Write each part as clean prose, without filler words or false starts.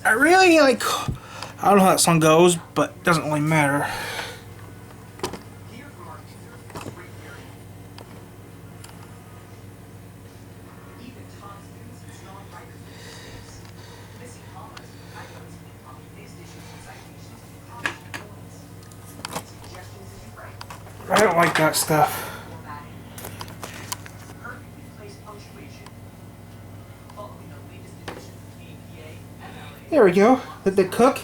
I really like. I don't know how that song goes, but it doesn't really matter. I don't like that stuff. There we go. Let that cook.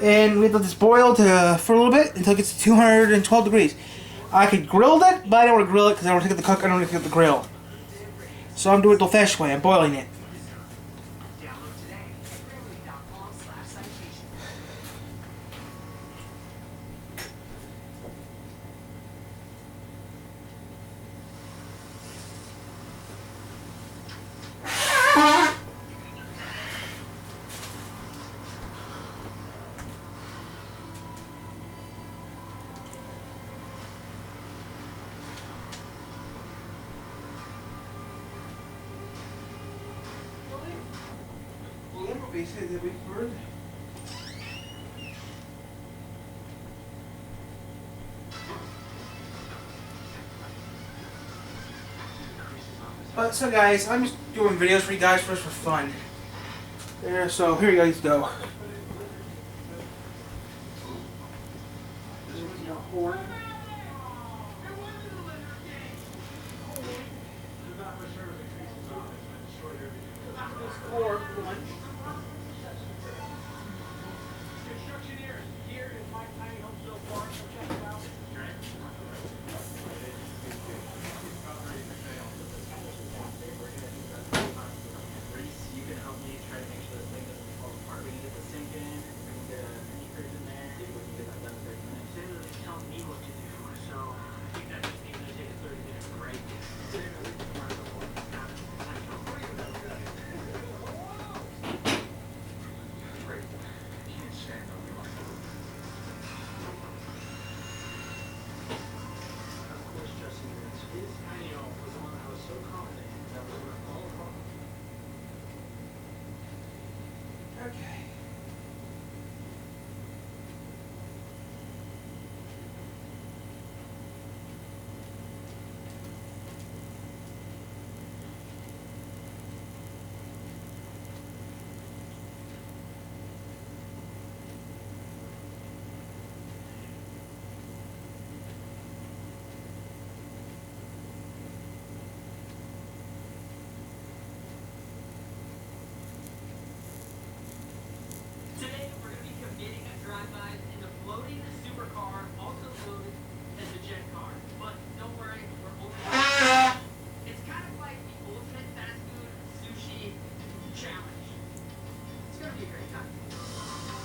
And we let this boil for a little bit until it gets to 212 degrees. I could grill it, but I don't want to grill it because I don't want to get the cook. I don't want to get the grill. So I'm doing it the old-fashioned way. I'm boiling it. So guys, I'm just doing videos for you guys just for fun. There, so here you guys go. Okay.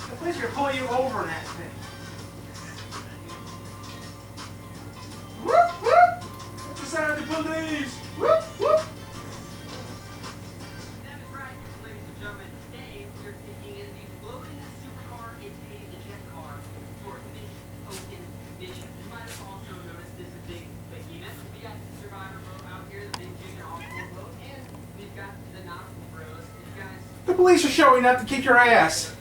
The police are pulling you over in that thing. Whoop, whoop! That's the sound of the police! Whoop, whoop! That is right, ladies and gentlemen. Today, we're taking in the floating supercar, aka the jet car, for Fish Open Mission. You might have also noticed this is a big behemoth. We got the Survivor boat out here, the big Jig and Offshore boat, and we've got the Nautical Bros. You guys. The police are showing up to kick your ass.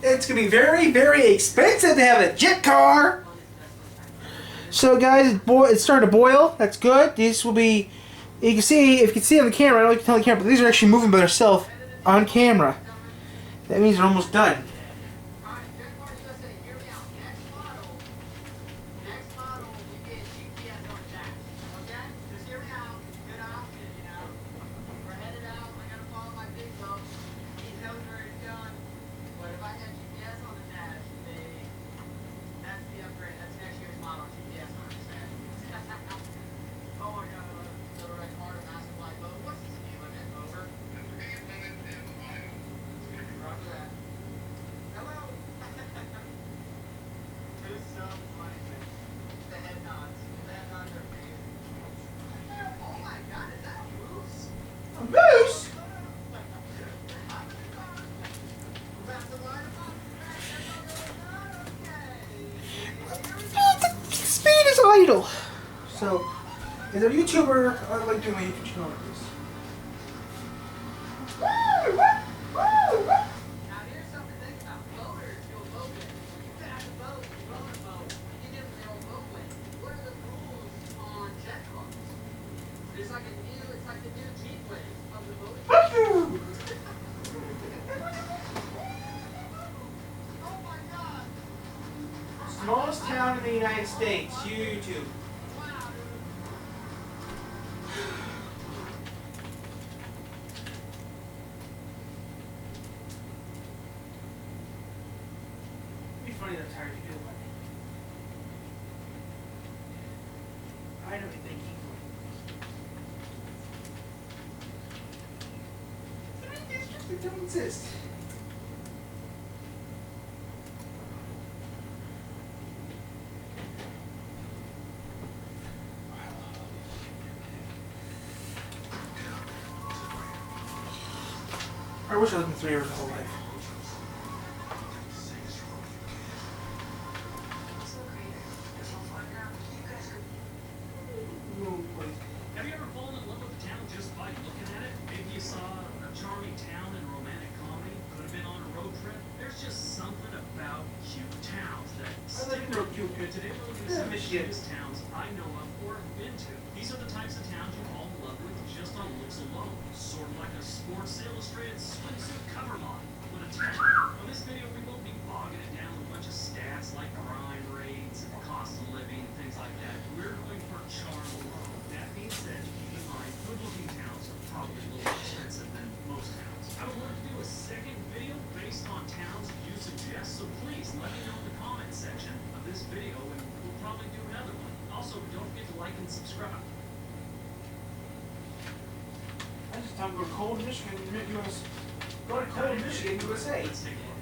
It's going to be very, very expensive to have a jet car. So guys, it's starting to boil. That's good. These will be, you can see, if you can see on the camera, I don't like to tell the camera, but these are actually moving by themselves on camera. That means they're almost done. Speed is idle. So, as a YouTuber, I like doing my YouTube channel like this. Now here's something to think about. Voters do a vote win. You pass a vote, you vote a vote, you give them their own vote win. What are the rules on jet cars? It's like the new Jeep wave of the voting. Oh my God! Smallest town in the United States, YouTube. Wow, dude. It'd be funny that tired to do one. I know what you're thinking. So many districts that don't exist. I wish I lived in 3 hours the whole life. Have you ever fallen in love with a town just by looking at it? Maybe you saw a charming town in a romantic comedy, could have been on a road trip. There's just something about cute towns that stick real with you. cute. Today we're looking Yeah, at some of the Michigan. cutest towns I know of or have been to. These are the types of towns you fall in love with just on looks alone. Sort of like a Sports Illustrated swimsuit cover model with a town. On this video we will be bogging it down with a bunch of stats like crime rates and cost of living and things like that. We're going for charm alone. That being said, keep in mind, good-looking towns are probably a little more expensive than most towns. I would love to do a second video based on towns you suggest, so please let me know in the comment section of this video, and we'll probably do another one. Also, don't forget to like and subscribe. I just time to go to Cold, Michigan, US. Go to Cold, Michigan, USA. Let's take a look.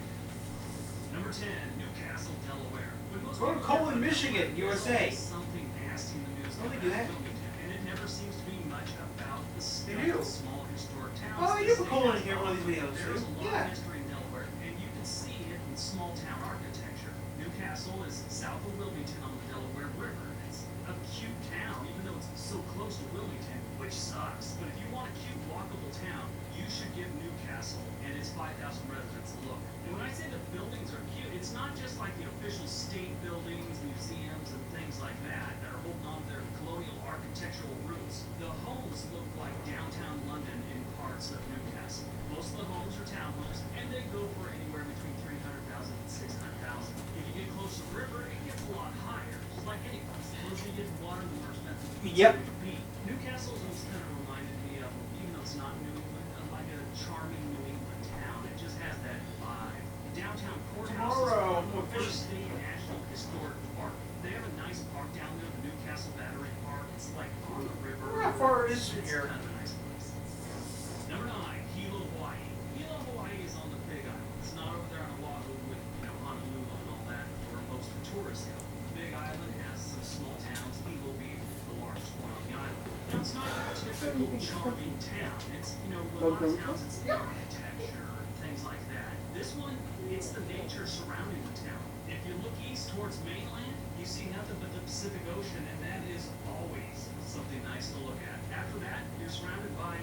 Number 10, Newcastle, Delaware. When most Go to people Colon, think of Michigan, Delaware, there's USA. always something nasty in the news Don't they about do that? Wilmington, and it never seems to be much about the state They do. of small historic towns. Oh, The you put state Colon has in here, one of these videos, There's too. a lot Yeah. of history in Delaware, and you can see it in small town architecture. Newcastle is south of Wilmington on the Delaware River. It's a cute town, even though it's so close to Wilmington, which sucks. But if you want a cute, walkable town, you should give Newcastle and its 5,000 residents a look. And when I say the buildings are cute, it's not just like the official state buildings, museums, and things like that that are holding on to their colonial architectural roots. The homes look like downtown London in parts of Newcastle. Most of the homes are townhomes, and they go for anywhere between $300,000 and $600,000. If you get close to the river, it gets a lot higher, just like any place. The closer you get to water, the more expensive it's Yep. going to be. Newcastle's always kind of reminded me of, even though it's not New England, of like a charming New England town. It just has that vibe. Downtown Courthouse Tomorrow, is we'll the fish. first state national historic park. They have a nice park down there, the Newcastle Battery Park. It's like on the river. I wonder how far it is from It's here. kind of a nice place. Number 9, Hilo, Hawaii. Hilo, Hawaii is on the Big Island. It's not over there on Oahu with, Honolulu and all that, where most of the tourists go. The Big Island has some small towns, Hilo being the largest one on the island. Now, it's not a typical charming town. It's, with a lot of towns, it's the architecture and things like that. This one, it's the nature surrounding the town. If you look east towards mainland, you see nothing but the Pacific Ocean, and that is always something nice to look at. After that, you're surrounded by,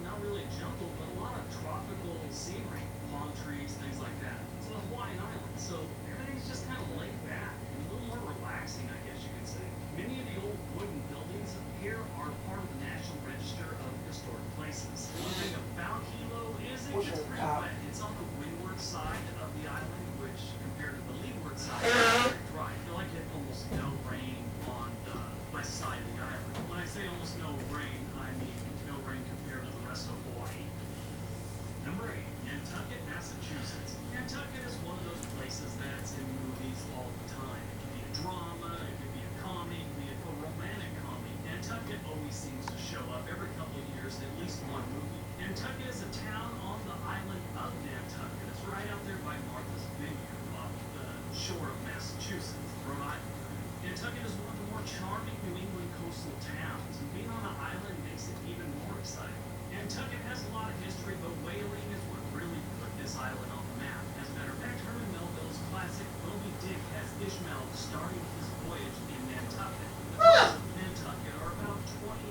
not really a jungle, but a lot of tropical scenery, palm trees, things like that. It's a Hawaiian island, so everything's just kind of laid back and a little more relaxing, I guess you could say. Many of the old wooden buildings here are part of the National Register of Historic Places. One thing about Hilo is it gets pretty wet. It's on the windward side of the island, which compared to the leeward side is very dry. I feel like you have almost no rain on the west side of the island. When I say almost no rain, I mean no rain compared to the rest of Hawaii. Number 8, Nantucket, Massachusetts. Nantucket is one of those places that's in movies all the time. It can be a drama, it can be a comedy, it can be a romantic comedy. Nantucket always seems to show up every couple of years in at least one movie. Nantucket is a town on the island of Nantucket. It's right out there by Martha's Vineyard off the shore of Massachusetts, Rhode Island. Nantucket is one of the more charming New England coastal towns, and being on the island makes it even more exciting. Nantucket has a lot of history, but whaling is what really put this island on the map. As a matter of fact, Herman Melville's classic Moby Dick has Ishmael starting his voyage in Nantucket. The coasts of Nantucket are about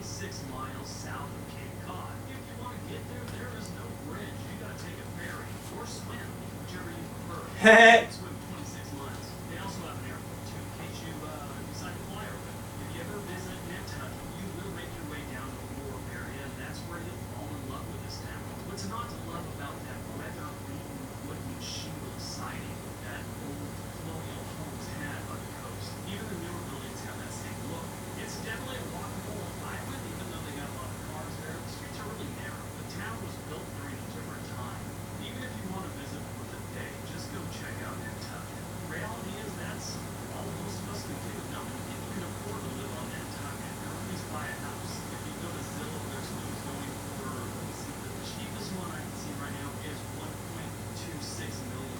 26 miles south of Cape Cod. If you want to get there, there is no bridge. You got to take a ferry or swim, whichever you prefer. Swim 26 miles. They also have an airport too, in case you decide to fly over. If you ever visit Nantucket, you will make your way down to the wharf area, and that's where you'll fall in love with this town. What's not to love about that weather-beaten wooden shingle siding that old colonial homes had on the coast? Even the newer buildings have that same look. It's definitely a walkable island, even though they got a lot of cars there. The streets are really narrow. The town was built during a different time. Even if you want to visit for the day, just go check out Nantucket. Reality is that's all most of us can do. Not many people can afford to live on Nantucket. Companies buy a house. If you go to Zillow, there's news going for, let me see, the cheapest one I can see right now is $1.26 million.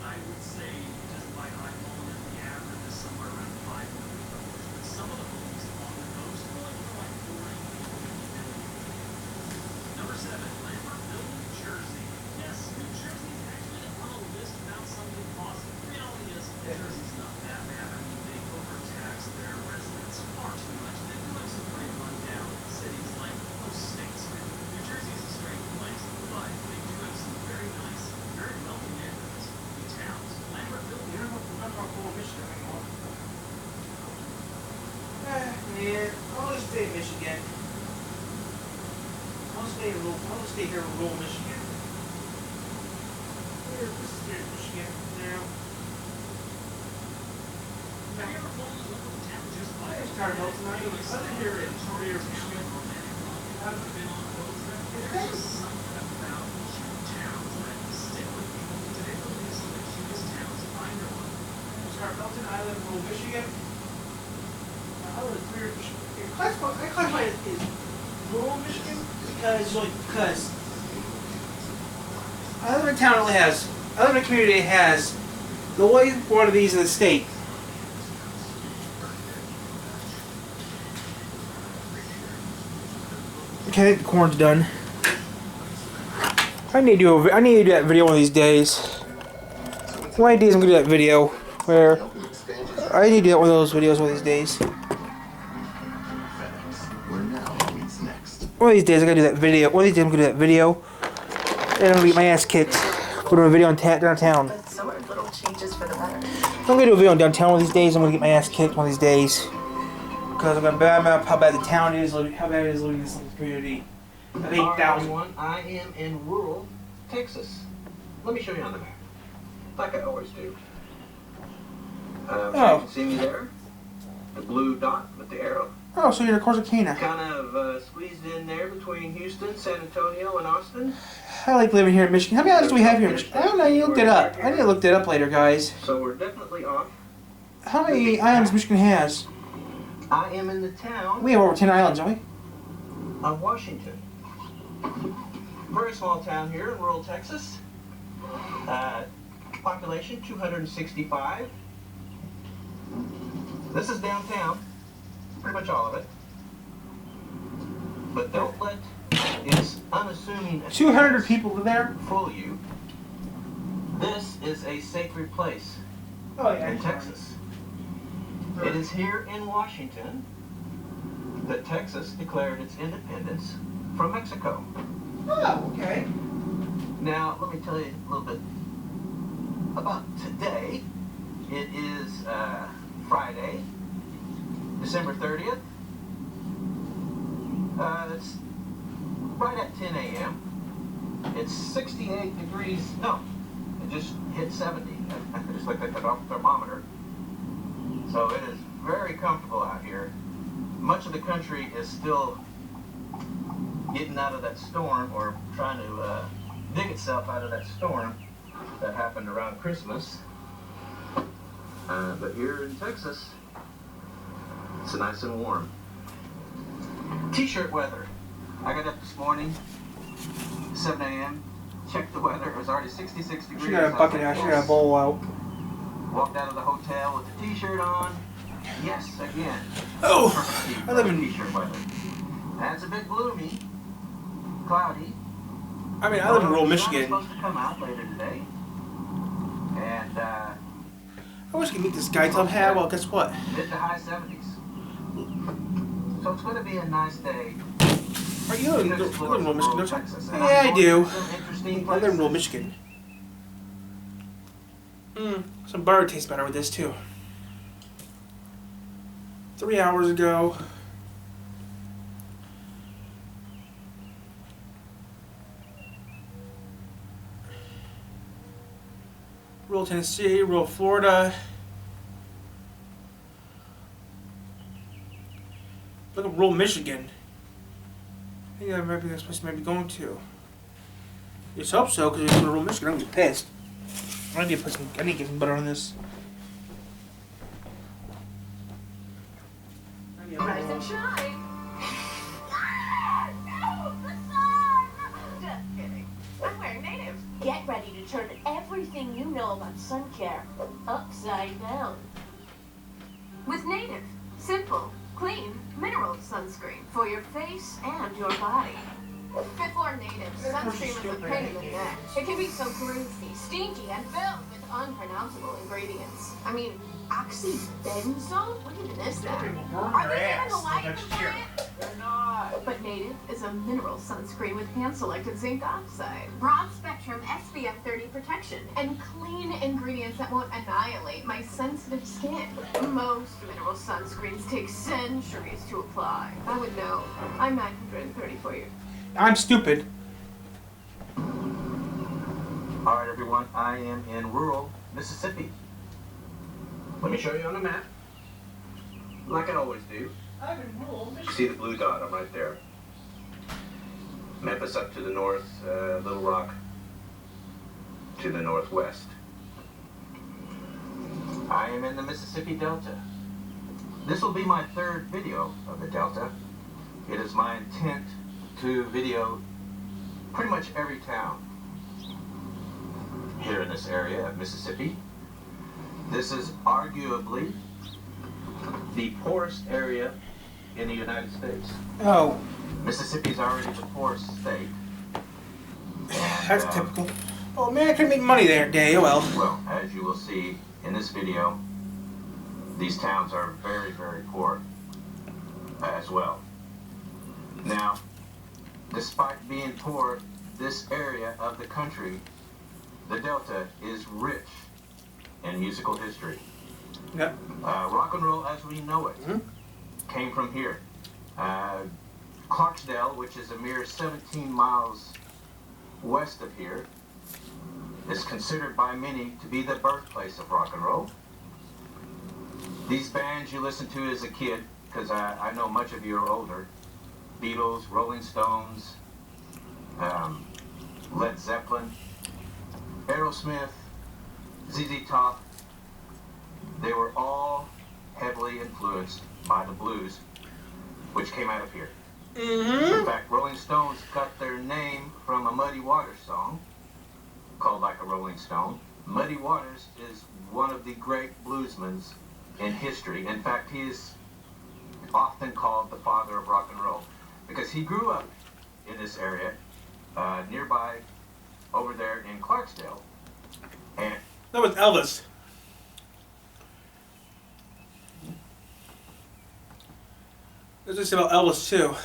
I would say, just by eyeballing it, the average is somewhere around $5 million. But some of the homes on the coast are only for like $40 million. Number 7, Lambertville, New Jersey. Yes, New Jersey is actually on a list without something awesome. The reality is, New Jersey's not that bad. I mean, they overtax their residents far too much. They do have some pretty rundown cities like most states. New Jersey's a strange place, but they do have some very nice, very wealthy neighborhoods and towns. Lambertville, You don't know about Rural Michigan anymore. Man, I'll just stay in Michigan. I'll stay here in rural Michigan. This is here in Michigan now. have you ever flown a local town just by I just started out tonight. I live here in Torrey, Michigan. I've been on road trip. There's something about cute towns that stick with people. Today we'll do some of the cutest towns if I know of. Carmelton, I live in rural Michigan. I live in Clear, Michigan. I classify it as rural Michigan because I live in a town that only has, I live in a community that has the only one of these in the state. Okay, I think the corn's done. I need to do that video one of these days. One of these days I'm gonna do that video where I need to do one of those videos one of these days. One of these days I gotta do that video. One of these days I'm gonna do that video. And I'm gonna get my ass kicked. Put on a video on downtown. But so are little changes for the better. I'm gonna do a video on downtown one of these days. I'm gonna get my ass kicked one of these days. Because I'm gonna bad about how bad the town is, how bad it is living in this little community of 8,000. Hi everyone, I am in rural Texas. Let me show you on the map, like I always do. You can see me there, the blue dot with the arrow. Oh, so you're in Corsicana. Kind of squeezed in there between Houston, San Antonio, and Austin. I like living here in Michigan. How many islands do we have here in Michigan? I don't know, you looked it up. I need to look that up later, guys. So we're definitely off. How many islands Michigan has? I am in the town We have over 10 islands, don't we? of Washington. Very small town here in rural Texas. Population 265. This is downtown, pretty much all of it. But don't let its unassuming 200 people live there? fool you. This is a sacred place Oh, in Texas. It is here in Washington that Texas declared its independence from Mexico. Oh, okay. Now, let me tell you a little bit about today. It is Friday, December 30th. It's right at 10 a.m. It's 68 degrees. No, it just hit 70. I just looked at the thermometer. So it is very comfortable out here. Much of the country is still getting out of that storm or trying to dig itself out of that storm that happened around Christmas. But here in Texas, it's nice and warm. T-shirt weather. I got up this morning, 7 a.m., checked the weather. It was already 66 degrees. She got a bucket out, she got a bowl out. Walked out of the hotel with the t-shirt on. Yes, again. Oh, Perfect I live in- t-shirt weather. And it's a bit gloomy, cloudy. I mean, I live in rural The sun is Michigan. supposed to come out later today. wish I could meet this guy. Tell him, hey, well, guess what? Mid to high 70s. So it's going to be a nice day. Are you in Rural Michigan, don't you? Texas. Yeah, I do. Some interesting I live in Rural places. Michigan. Some butter tastes better with this, too. 3 hours ago. Rural Tennessee, rural Florida. Look at rural Michigan. I think that might be that's place I might be going to. Just hope so, because if it's rural Michigan, I'm gonna be pissed. I need to put some. I need to get some butter on this. Rise and shine. No, the sun! Just kidding. I'm wearing Native. Get ready to turn everything you know about sun care upside down. With Native. Simple, clean, mineral sunscreen for your face and your body. Fifth Floor Native sunscreen is a pain in the neck. It can be so greasy, stinky, and filled with unpronounceable ingredients. I mean, oxybenzone? What even is that? Are they even alive to try it? They're not. But Native is a mineral sunscreen with hand-selected zinc oxide, broad-spectrum SPF 30 protection, and clean ingredients that won't annihilate my sensitive skin. Most mineral sunscreens take centuries to apply. I would know. I'm 934 years. I'm stupid. All right, everyone. I am in rural Mississippi. Let me show you on the map. Like I always do. I'm in rural Michigan. See the blue dot? I'm right there. Memphis up to the north, Little Rock to the northwest. I am in the Mississippi Delta. This will be my third video of the Delta. It is my intent to video pretty much every town here in this area of Mississippi. This is arguably the poorest area in the United States. Oh, Mississippi's already the poorest state. And, that's typical. Oh man, I couldn't make money there today. Oh well. Well, as you will see in this video, these towns are very, very poor as well. Now, despite being poor, this area of the country, the Delta, is rich in musical history. Yep. Rock and roll as we know it came from here. Clarksdale, which is a mere 17 miles west of here, is considered by many to be the birthplace of rock and roll. These bands you listened to as a kid, because I know much of you are older, Beatles, Rolling Stones, Led Zeppelin, Aerosmith, ZZ Top, they were all heavily influenced by the blues, which came out of here. In fact, Rolling Stones got their name from a Muddy Waters song called Like a Rolling Stone. Muddy Waters is one of the great bluesmen in history. In fact, he is often called the father of rock and roll because he grew up in this area nearby over there in Clarksdale. And That was Elvis. Let's just say about Elvis too.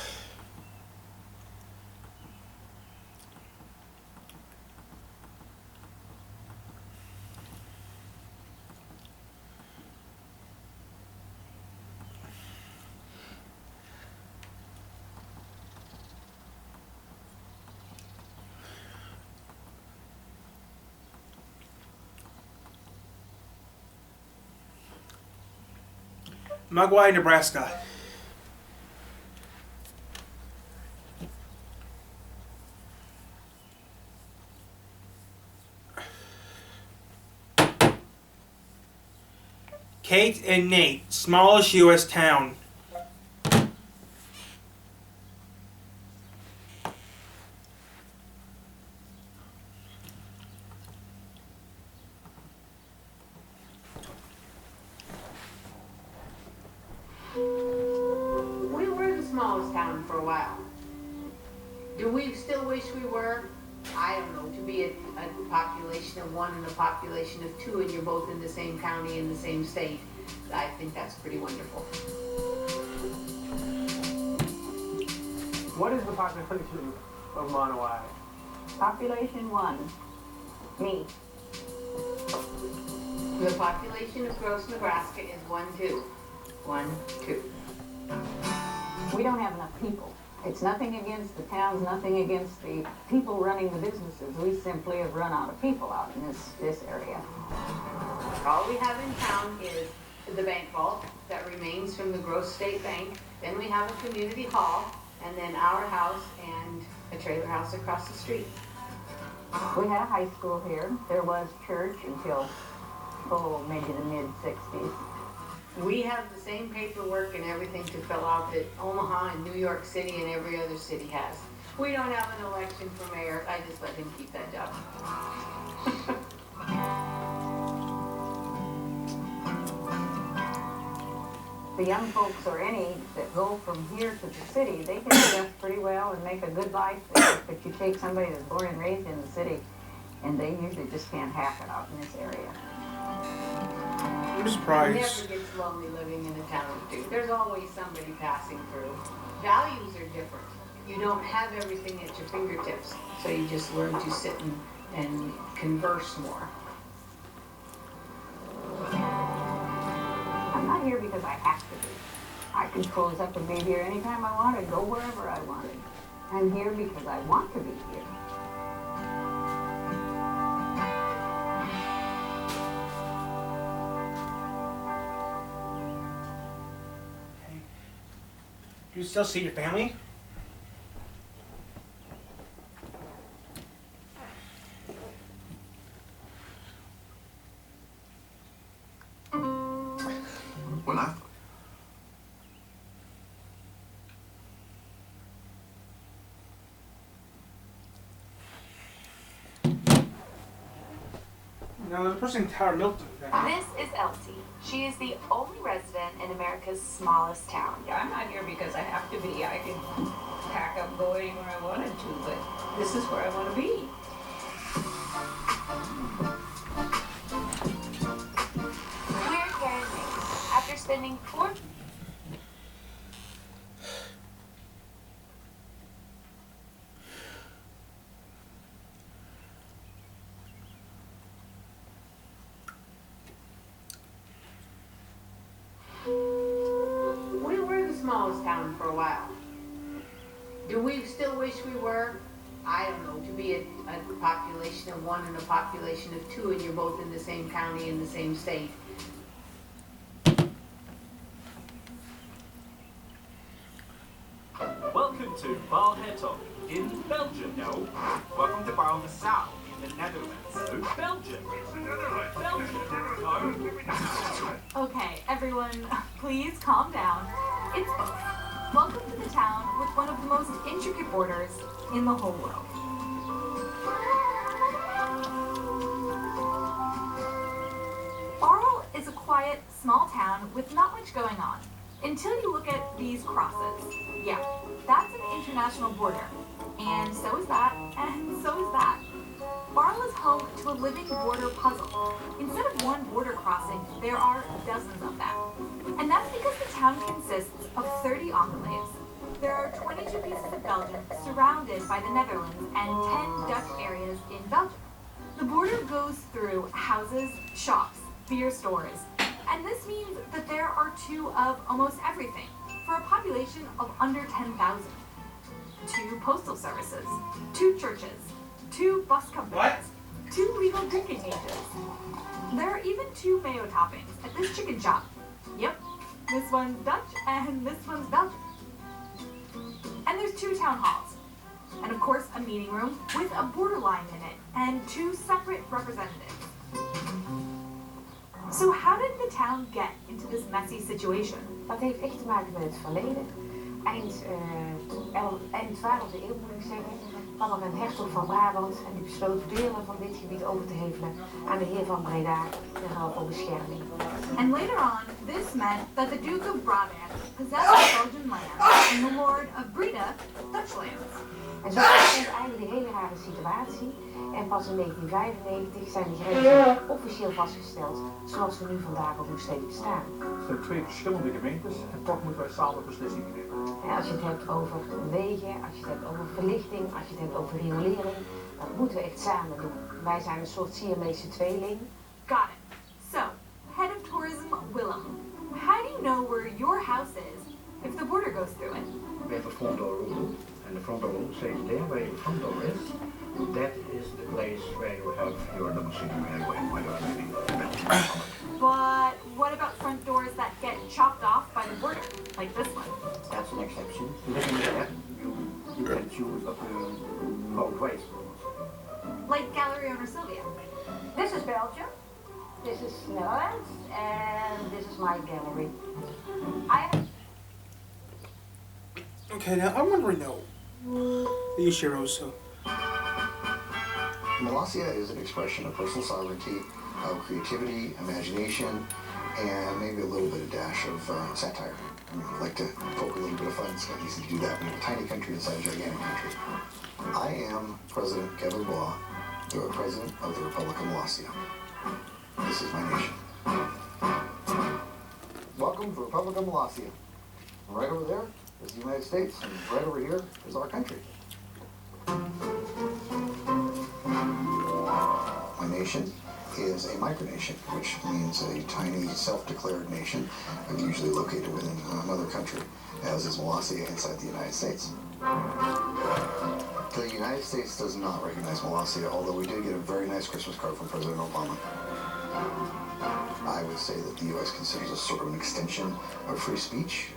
Mugwai, Nebraska. Kate and Nate, smallest U.S. town. We were the smallest town for a while. Do we still wish we were? I don't know, to be a population of 1 and a population of 2 and you're both in the same county, in the same state, I think that's pretty wonderful. What is the population of Monowai? Population 1. Me. The population of Gross, Nebraska is 1, 2. 1, 2. We don't have enough people. It's nothing against the towns, nothing against the people running the businesses. We simply have run out of people out in this area. All we have in town is the bank vault that remains from the Gross State Bank. Then we have a community hall, and then our house and a trailer house across the street. We had a high school here. There was church until, maybe the mid-60s. We have the same paperwork and everything to fill out that Omaha and New York City and every other city has. We don't have an election for mayor. I just let him keep that job. The young folks or any that go from here to the city, they can adjust pretty well and make a good life there. But you take somebody that's born and raised in the city, and they usually just can't hack it out in this area. I'm It surprised. never gets lonely living in a town or two. There's always somebody passing through. Values are different. You don't have everything at your fingertips, so you just learn to sit and converse more. I'm not here because I have to be. I can close up and be here anytime I want and go wherever I want. I'm here because I want to be here. Do you still see your family? When I No, there's a person in Tower Milton. This is Elsie. She is the only resident in America's smallest town. I'm not here because I have to be. I can pack up, go anywhere I wanted to, but this is where I want to be. We're Karen May. After spending 4 We were the smallest town for a while. Do we still wish we were? I don't know, to be a population of 1 and a population of 2 and you're both in the same county, in the same state. Welcome to Barlhetop in Belgium. No. Welcome to Barlnassau in the Netherlands. No, Belgium. Belgium. No. Okay, everyone, please calm down. It's both. Welcome to the town with one of the most intricate borders in the whole world. Barl is a quiet, small town with not much going on. Until you look at these crosses. Yeah, that's an international border. And so is that, and so is that. Barl is home to a living border puzzle. Instead of one border crossing, there are dozens of them. And that's because the town consists of 30 enclaves. There are 22 pieces of Belgium surrounded by the Netherlands and 10 Dutch areas in Belgium. The border goes through houses, shops, beer stores, and this means that there are 2 of almost everything for a population of under 10,000. 2 postal services, 2 churches, 2 bus companies, 2 legal drinking ages. There are even 2 mayo toppings at this chicken shop. Yep, this one's Dutch and this one's Belgian. And there's 2 town halls. And of course a meeting room with a borderline in it and 2 separate representatives. So how did the town get into this messy situation? Dat heeft echt te maken met het verleden. Eind 12e eeuw moet ik zeggen, kwam er een hertog van Brabant en die besloot delen van dit gebied over te hevelen aan de heer van Breda, de ruil voor bescherming. And later on, this meant that the Duke of Brabant possessed Belgian land and the Lord of Breda, Dutch lands. En zo ontstond eigenlijk een hele rare situatie. En pas in 1995 zijn de grenzen officieel vastgesteld, zoals we nu vandaag ook nog steeds bestaan. Het zijn twee verschillende gemeentes en toch moeten wij samen beslissingen nemen. En als je het hebt over wegen, als je het hebt over verlichting, als je het hebt over riolering, dat moeten we echt samen doen. Wij zijn een soort Siamese tweeling. Got it. So, head of tourism, Willem. How do you know where your house is if the border goes through it? We have a front door rule, and the front door rule says there where your front door is, that is the place where you have your domiciliary where you are living. But what about front doors that get chopped off by the border, like this one? That's an exception. Living there, you can choose both ways. Like gallery owner Sylvia. This is Belgium, this is Netherlands, and this is my gallery. Okay, now I'm wondering though, Yoshiroso. Molossia is an expression of personal sovereignty, of creativity, imagination, and maybe a little bit of dash of satire. I mean, I like to poke a little bit of fun. It's not easy to do that when you have a tiny country inside a gigantic country. I am President Kevin Bois, the President of the Republic of Molossia. This is my nation. Welcome to the Republic of Molossia. Right over there is the United States, and right over here is our country. My nation is a micronation, which means a tiny self-declared nation, usually located within another country, as is Molossia inside the United States. The United States does not recognize Molossia, although we did get a very nice Christmas card from President Obama. I would say that the U.S. considers us sort of an extension of free speech.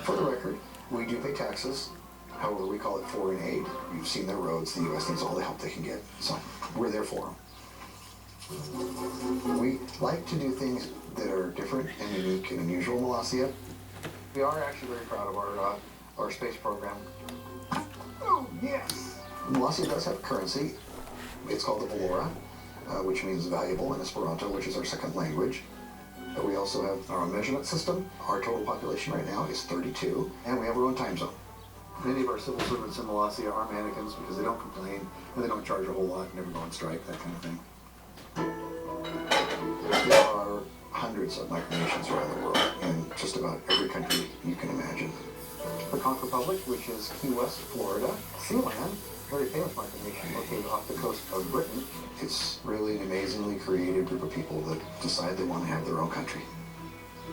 For the record, we do pay taxes. However, we call it foreign aid. You've seen their roads. The U.S. needs all the help they can get. So we're there for them. We like to do things that are different and unique and unusual in Molossia. We are actually very proud of our space program. Oh, yes! Molossia does have currency. It's called the Valora, which means valuable in Esperanto, which is our second language. We also have our own measurement system. Our total population right now is 32, and we have our own time zone. Many of our civil servants in Molossia are mannequins because they don't complain, and they don't charge a whole lot, never go on strike, that kind of thing. There are hundreds of micronations around the world in just about every country you can imagine. The Conch Republic, which is Key West, Florida. Sealand, very famous micronation located off the coast of Britain. It's really an amazingly creative group of people that decide they want to have their own country.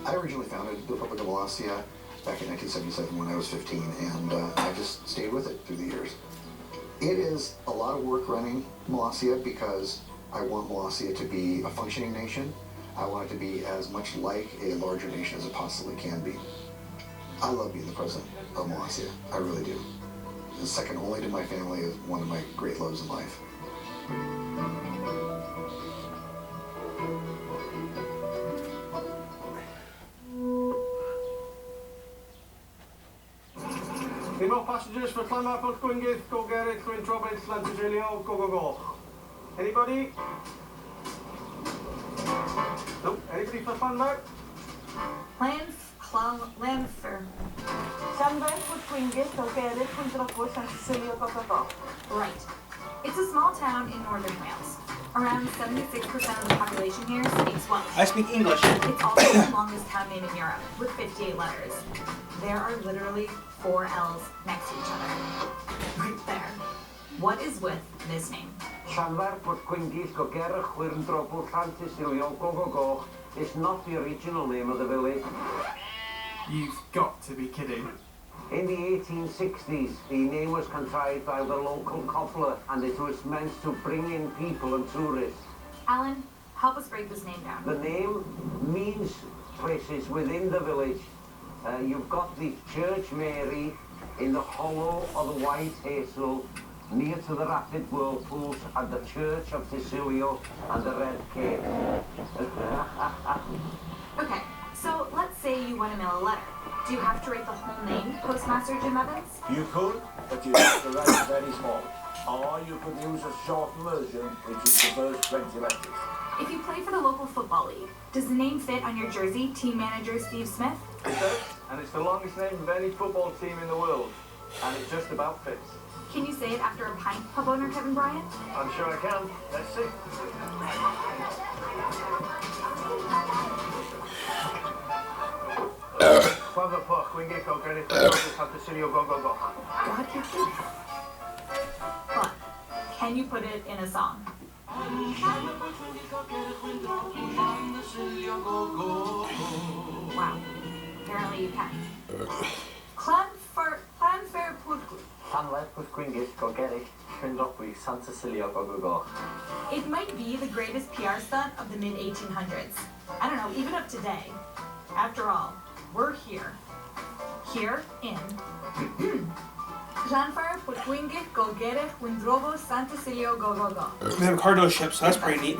I originally founded the Republic of Molossia back in 1977 when I was 15, and I just stayed with it through the years. It is a lot of work running Molossia because I want Molossia to be a functioning nation. I want it to be as much like a larger nation as it possibly can be. I love being the president of Molossia. I really do. And second only to my family is one of my great loves in life. Female passengers for Clanmapple, Gwyngyth, go Gerrit, Gwyn Trobit, Llantysilio, go, go, go. Anybody? Nope. Anybody for Clanmar? Lanfer. Sunburn for Gwyngyth, go Gerrit, Gwyn Trobit, Llantysilio, go, go, go. Right. It's a small town in northern Wales. Around 76% of the population here speaks Welsh. I speak English. It's also the longest town name in Europe, with 58 letters. There are literally 4 L's next to each other. Right there. What is with this name? Llanfair, Port Gwyngyth, Gogerach, Chwyrn Drobl, Llantysilio, go, go, go is not the original name of the village. You've got to be kidding. In the 1860s, the name was contrived by the local cobbler, and it was meant to bring in people and tourists. Alan, help us break this name down. The name means places within the village. You've got the Church Mary in the hollow of the White Hazel, near to the rapid whirlpools, and the Church of Tysilio and the Red Cave. Okay, so let's say you want to mail a letter. Do you have to write the whole name, Postmaster Jim Evans? You could, but you have to write it very small. Or you could use a shortened version, which is the first 20 letters. If you play for the local football league, does the name fit on your jersey, team manager Steve Smith? It does, and it's the longest name of any football team in the world. And it just about fits. Can you say it after a pint, pub owner Kevin Bryant? I'm sure I can. Let's see. Father Puck, we get go get it. Santa Silio, go go go. God, you're cute. But can you put it in a song? Wow. Apparently you can. Clanfair Putgul. Fanlight with Gwingit, go get it. Turned up with Santa Silio, go go go. It might be the greatest PR stunt of the mid-1800s. I don't know, even of today. After all, we're here. Here in Clanfair Putgwingit go get it Windrobo Santa Silio go go go. They have cargo ships, so that's pretty neat.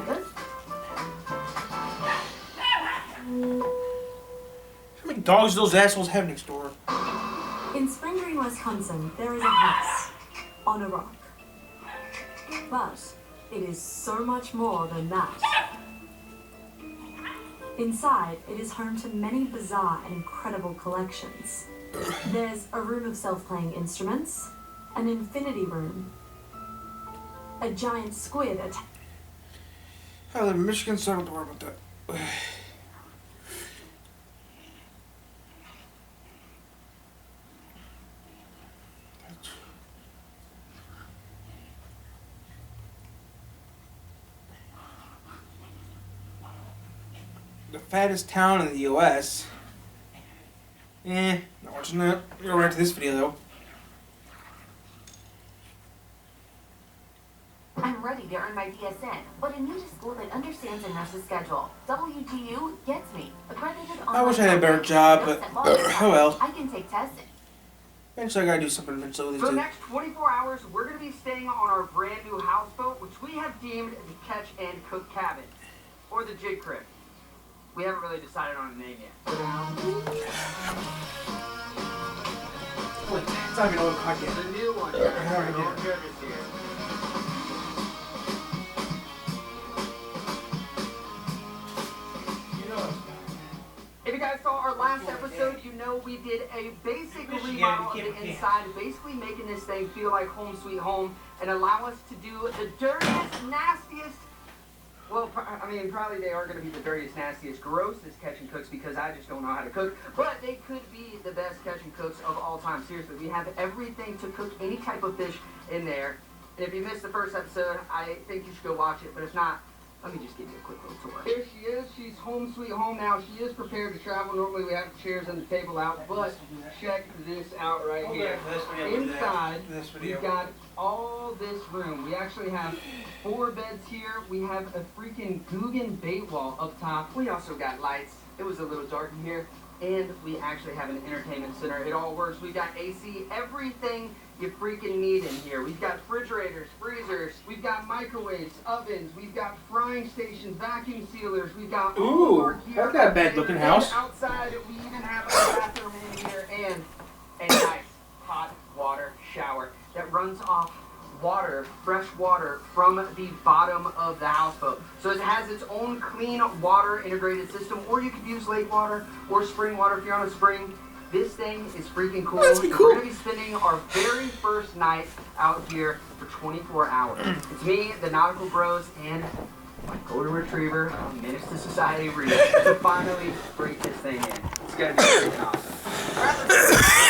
How many dogs do those assholes have next door? In Spring Green, Wisconsin, there is a house on a rock. But it is so much more than that. Inside, it is home to many bizarre and incredible collections. There's a room of self-playing instruments, an infinity room, a giant squid I live in Michigan, so I don't have to worry about that. The fattest town in the U.S. Not watching that. We'll go right to this video though. I'm ready to earn my DSN, but I need a school that understands a nurse's schedule. WGU gets me. Accredited I wish I had a better job, but oh well. I can take tests. Eventually I gotta do something eventually with For these the two. next 24 hours, we're going to be staying on our brand new houseboat, which we have deemed the Catch and Cook Cabin, or the Jig Crib. We haven't really decided on a name yet. It's not even old cock yet. The new one. I already did. If you guys saw our last episode, you know we did a basic remodel of the inside, basically making this thing feel like home sweet home and allow us to do the dirtiest, nastiest, well, I mean, probably they are going to be the dirtiest, nastiest, grossest catch and cooks because I just don't know how to cook, but they could be the best catch and cooks of all time. Seriously, we have everything to cook any type of fish in there. And if you missed the first episode, I think you should go watch it, but if not, let me just give you a quick little tour. Here she is. She's home sweet home now. She is prepared to travel. Normally we have the chairs and the table out, but check this out right here. Inside, we've got all this room. We actually have 4 beds here. We have a freaking Guggen bait wall up top. We also got lights. It was a little dark in here. And we actually have an entertainment center. It all works. We've got AC, everything you freaking need in here. We've got refrigerators, freezers, we've got microwaves, ovens, we've got frying stations, vacuum sealers, we've got all of our gear. That's not a bad looking house. Outside, we even have a bathroom in here and a nice hot water shower that runs off water, fresh water from the bottom of the houseboat. So it has its own clean water integrated system, or you could use lake water or spring water if you're on a spring. This thing is freaking cool. That's cool. We're going to be spending our very first night out here for 24 hours. It's me, the Nautical Bros, and my golden retriever, Menace to Society Reed, to finally break this thing in. It's going to be freaking awesome.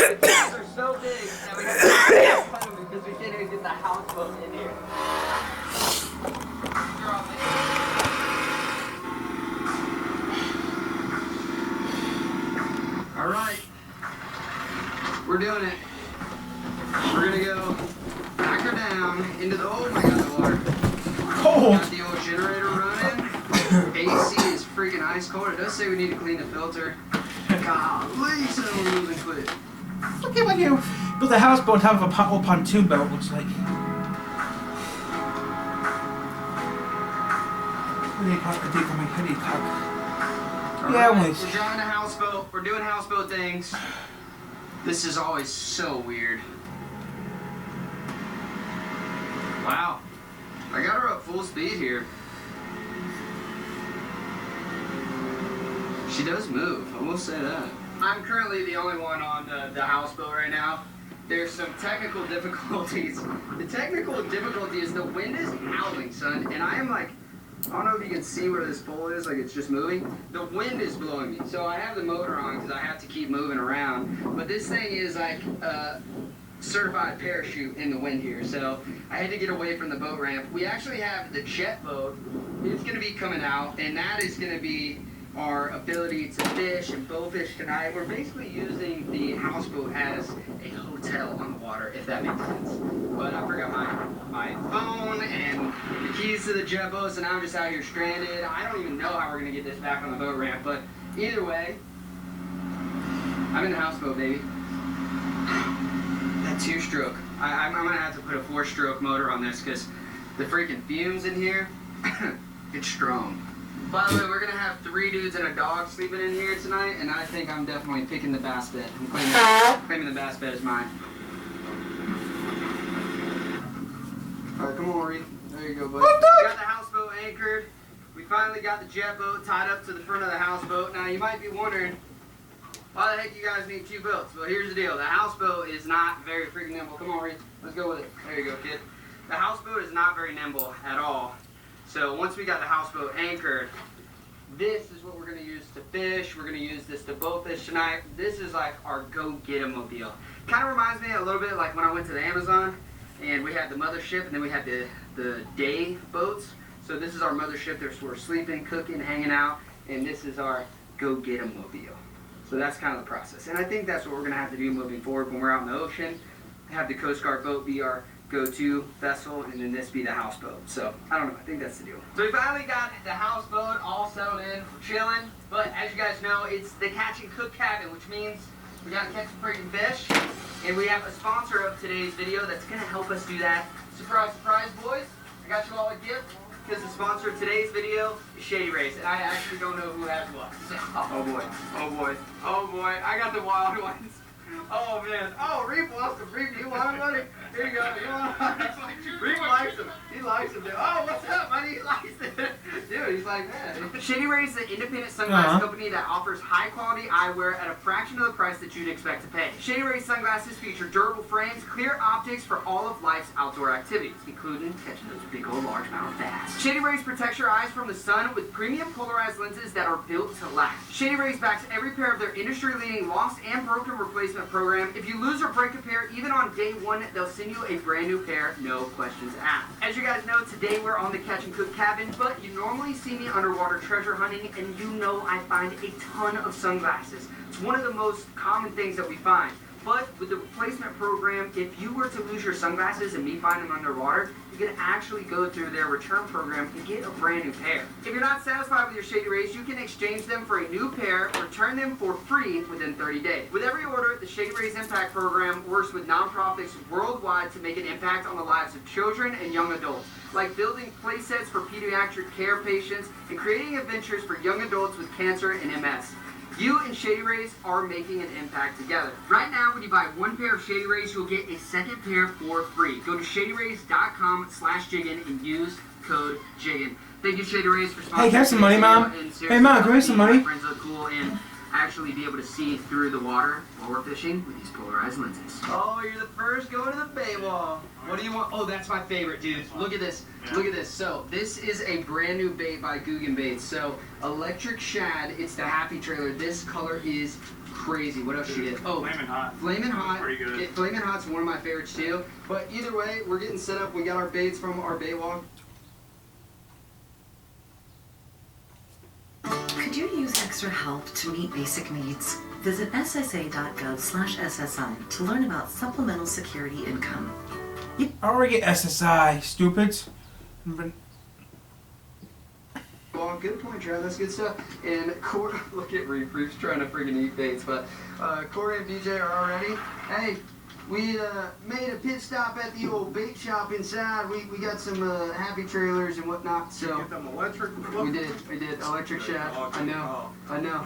The things are so big that we have to fun because we didn't get the houseboat in here. All right. We're doing it. We're gonna go back her down into the, oh my god, the water. Cold. Got the old generator running. AC is freaking ice cold. It does say we need to clean the filter. Golly, so we're moving quick. Look at what you built a houseboat on top of a old pontoon boat, looks like. Yeah, we're driving a houseboat. We're doing houseboat things. This is always so weird. Wow. I got her up full speed here. She does move, I will say that. I'm currently the only one on the houseboat right now. there's some technical difficulties. The technical difficulty is the wind is howling, son, and I am like, I don't know if you can see where this pole is, like it's just moving. The wind is blowing me, so I have the motor on because I have to keep moving around. But this thing is like certified parachute in the wind here, so I had to get away from the boat ramp. We actually have the jet boat. It's going to be coming out, and that is going to be our ability to fish and bow fish tonight. We're basically using the houseboat as a hotel on the water, if that makes sense. But I forgot my phone and the keys to the jet boat, so now I'm just out here stranded. I don't even know how we're going to get this back on the boat ramp, but either way, I'm in the houseboat, baby. That 2-stroke. I'm going to have to put a 4-stroke motor on this because the freaking fumes in here, it's strong. By the way, we're gonna have 3 dudes and a dog sleeping in here tonight, and I think I'm definitely picking the bass bed. I'm claiming the bass bed as mine. Alright, come on, Reed. There you go, buddy. We got the houseboat anchored. We finally got the jet boat tied up to the front of the houseboat. Now, you might be wondering, why the heck you guys need 2 boats? Well, here's the deal. The houseboat is not very freaking nimble. Come on, Reed. Let's go with it. There you go, kid. The houseboat is not very nimble at all. So once we got the houseboat anchored, this is what we're going to use to fish. We're going to use this to bow fish tonight. This is like our go-get-em-mobile. Kind of reminds me a little bit like when I went to the Amazon and we had the mothership and then we had the day boats. So this is our mothership. There's where we're sleeping, cooking, hanging out, and this is our go-get-em-mobile. So that's kind of the process. And I think that's what we're going to have to do moving forward when we're out in the ocean. Have the Coast Guard boat be our go-to vessel, and then this be the houseboat. So, I don't know, I think that's the deal. So we finally got the houseboat all settled in, we're chilling, but as you guys know, it's the Catch and Cook cabin, which means we gotta catch some freaking fish, and we have a sponsor of today's video that's gonna help us do that. Surprise, surprise, boys, I got you all a gift, because the sponsor of today's video is Shady Rays, and I actually don't know who has what. So, oh boy, oh boy, oh boy, I got the wild ones. Oh man, oh, Reef wants them. Reef, you want them, buddy? Here you go, you want them? Reef likes them. He likes them, dude. Oh, what's up, buddy? He likes it. Dude, he's like, man. Shady Rays is an independent sunglass company that offers high-quality eyewear at a fraction of the price that you'd expect to pay. Shady Rays sunglasses feature durable frames, clear optics for all of life's outdoor activities, including catching those big old largemouth bass. Shady Rays protects your eyes from the sun with premium polarized lenses that are built to last. Shady Rays backs every pair of their industry-leading lost and broken replacement program. If you lose or break a pair, even on day 1, they'll send you a brand new pair, no questions asked. As you guys know, today we're on the Catch and Cook cabin, but you normally see me underwater treasure hunting, and you know I find a ton of sunglasses. It's one of the most common things that we find. But with the replacement program, if you were to lose your sunglasses and me find them underwater, you can actually go through their return program and get a brand new pair. If you're not satisfied with your Shady Rays, you can exchange them for a new pair or return them for free within 30 days. With every order, the Shady Rays Impact Program works with nonprofits worldwide to make an impact on the lives of children and young adults, like building play sets for pediatric care patients and creating adventures for young adults with cancer and MS. You and Shady Rays are making an impact together. Right now, when you buy 1 pair of Shady Rays, you'll get a second pair for free. Go to shadyrays.com/jiggin and use code JIGGIN. Thank you, Shady Rays, for sponsoring. Hey, can I have some money, Mom? Hey, Mom, give me some money. My friends look cool and actually be able to see through the water while we're fishing with these polarized lenses. Oh, you're the first going to the bay wall. What do you want? Oh, that's my favorite, dude. Look at this. Look at this. So, this is a brand new bait by Guggen Baits. So, electric shad. It's the Happy Trailer. This color is crazy. What else you get? Oh, Flamin' Hot. Flamin' Hot. Pretty good. Flamin' Hot's one of my favorites too. But either way, we're getting set up. We got our baits from our bait wall. Could you use extra help to meet basic needs? Visit ssa.gov/SSI to learn about supplemental security income. I already get SSI, stupids. Well, good point, Trav. That's good stuff. And Corey, look at Reef. Reef's trying to freaking eat baits, but Corey and BJ are all ready. Hey, we made a pit stop at the old bait shop inside. We got some Happy Trailers and whatnot. So Get them electric? we did electric shad. I know.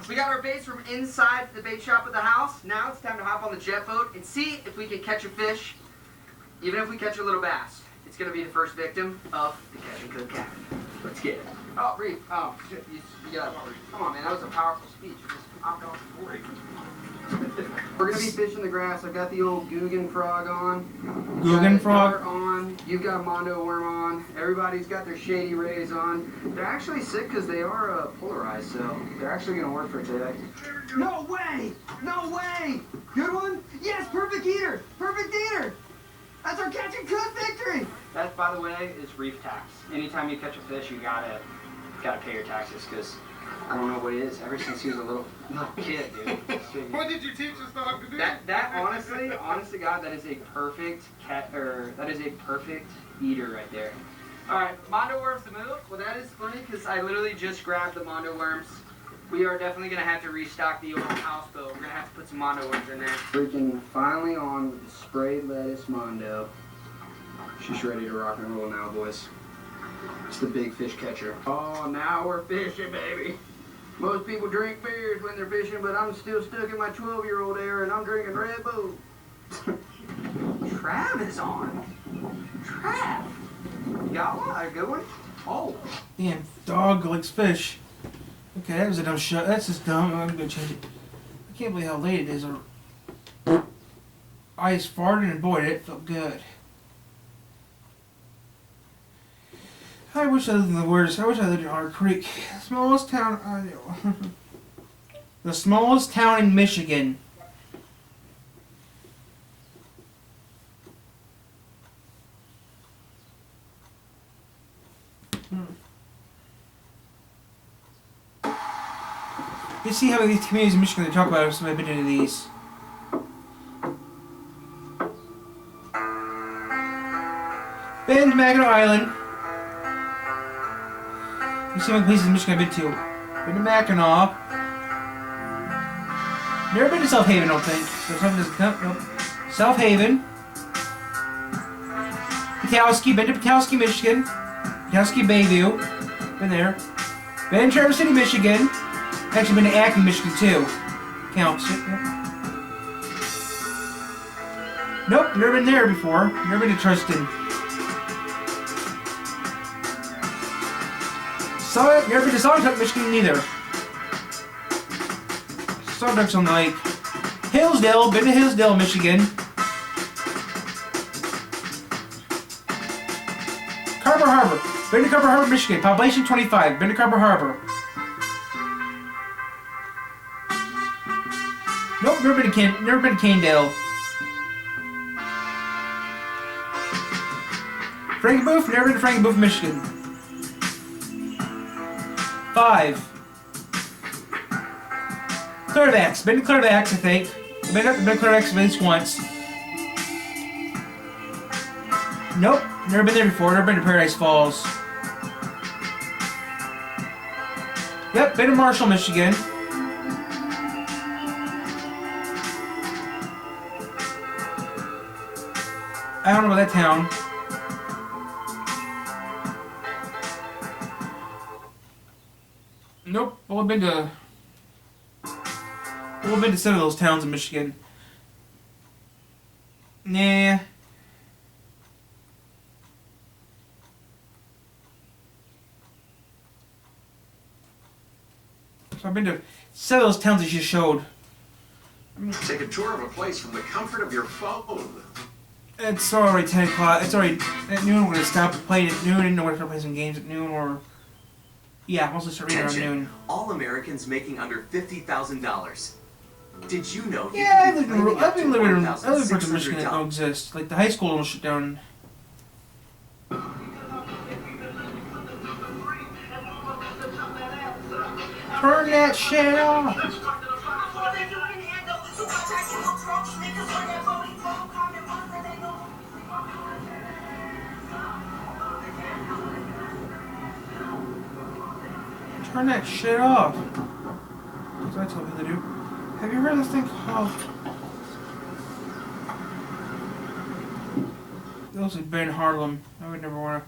We got our baits from inside the bait shop of the house. Now it's time to hop on the jet boat and see if we can catch a fish. Even if we catch a little bass, it's gonna be the first victim of the Catch and Cook cabin. Let's get it. Oh, Reef. Oh, shit. You got it. Come on, man. That was a powerful speech. You just popped off the board. We're gonna be fishing the grass. I've got the old Guggen frog on. Guggen frog? Dart on. You've got Mondo worm on. Everybody's got their Shady Rays on. They're actually sick because they are polarized, so they're actually gonna work for today. No way! No way! Good one? Yes, perfect eater! Perfect eater! That's our catch and cook victory! That, by the way, is reef tax. Anytime you catch a fish, you gotta pay your taxes, because I don't know what it is. Ever since he was a little kid, dude. What did you teach this dog to do? That honest to God, that is a perfect that is a perfect eater right there. All right, Mondo worms to move. Well, that is funny because I literally just grabbed the Mondo worms. We are definitely gonna have to restock the old houseboat. We're gonna have to put some Mondo worms in there. Freaking finally on with the sprayed lettuce Mondo. She's ready to rock and roll now, boys. It's the big fish catcher. Oh, now we're fishing, baby. Most people drink beers when they're fishing, but I'm still stuck in my 12-year-old era, and I'm drinking Red Bull. Trav is on. Trav. You got one? A good one? Oh. Damn, dog likes fish. Okay, that was a dumb shot. That's just dumb. I'm gonna change it. I can't believe how late it is. I just farted and boy, it felt good. I wish I lived in the worst. I wish I lived in Otter Creek. The smallest town. The smallest town in Michigan. You see how many of these communities in Michigan they talk about. I've been into these. Been to Mackinac Island. You see how many places in Michigan I've been to. Been to Mackinac. Never been to South Haven, I don't think. So something doesn't count. Nope. South Haven. Petoskey. Been to Petoskey, Michigan. Petoskey, Bayview. Been there. Been to Traverse City, Michigan. Actually been to Acton, Michigan too. Counts. Nope, never been there before. Never been to Tristan. Never been to Saugatuck, Michigan either. Saugatuck's on the lake. Hillsdale, been to Hillsdale, Michigan. Carver Harbor, been to Carver Harbor, Michigan. Population 25, been to Carver Harbor. Nope, never been to Canedale. Frankie Booth, never been to Frankie Booth, Michigan. 5. Clairvax, been to Clairvax, I think. Been to Clairvax at least once. Nope, never been there before. Never been to Paradise Falls. Yep, been to Marshall, Michigan. I don't know about that town. Nope. Well, I've been to some of those towns in Michigan. Nah. So I've been to some of those towns that you showed. Take a tour of a place from the comfort of your phone. It's already 10 o'clock. It's already at noon. We're gonna stop playing at noon. I didn't know we're gonna play some games at noon or. Yeah, mostly start reading around noon. All Americans making under $50,000. Did you know? Yeah, I've been living in other parts of Michigan that don't exist. Like the high school will shut down. Turn that shit off. Turn that shit off. That's what I tell people to do. Have you heard of this thing called... Those have been Harlem. I would never want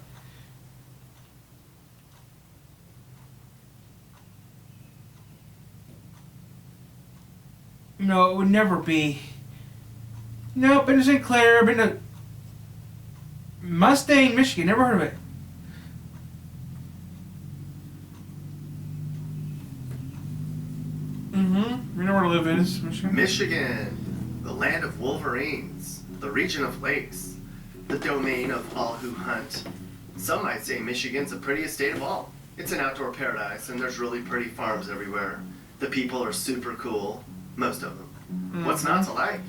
to... No, it would never be. Nope, been to St. Clair, been to... Mustang, Michigan. Never heard of it. Mm-hmm. We know where to live is. Michigan, the land of wolverines, the region of lakes, the domain of all who hunt. Some might say Michigan's the prettiest state of all. It's an outdoor paradise, and there's really pretty farms everywhere. The people are super cool, most of them. Mm-hmm. What's not to like?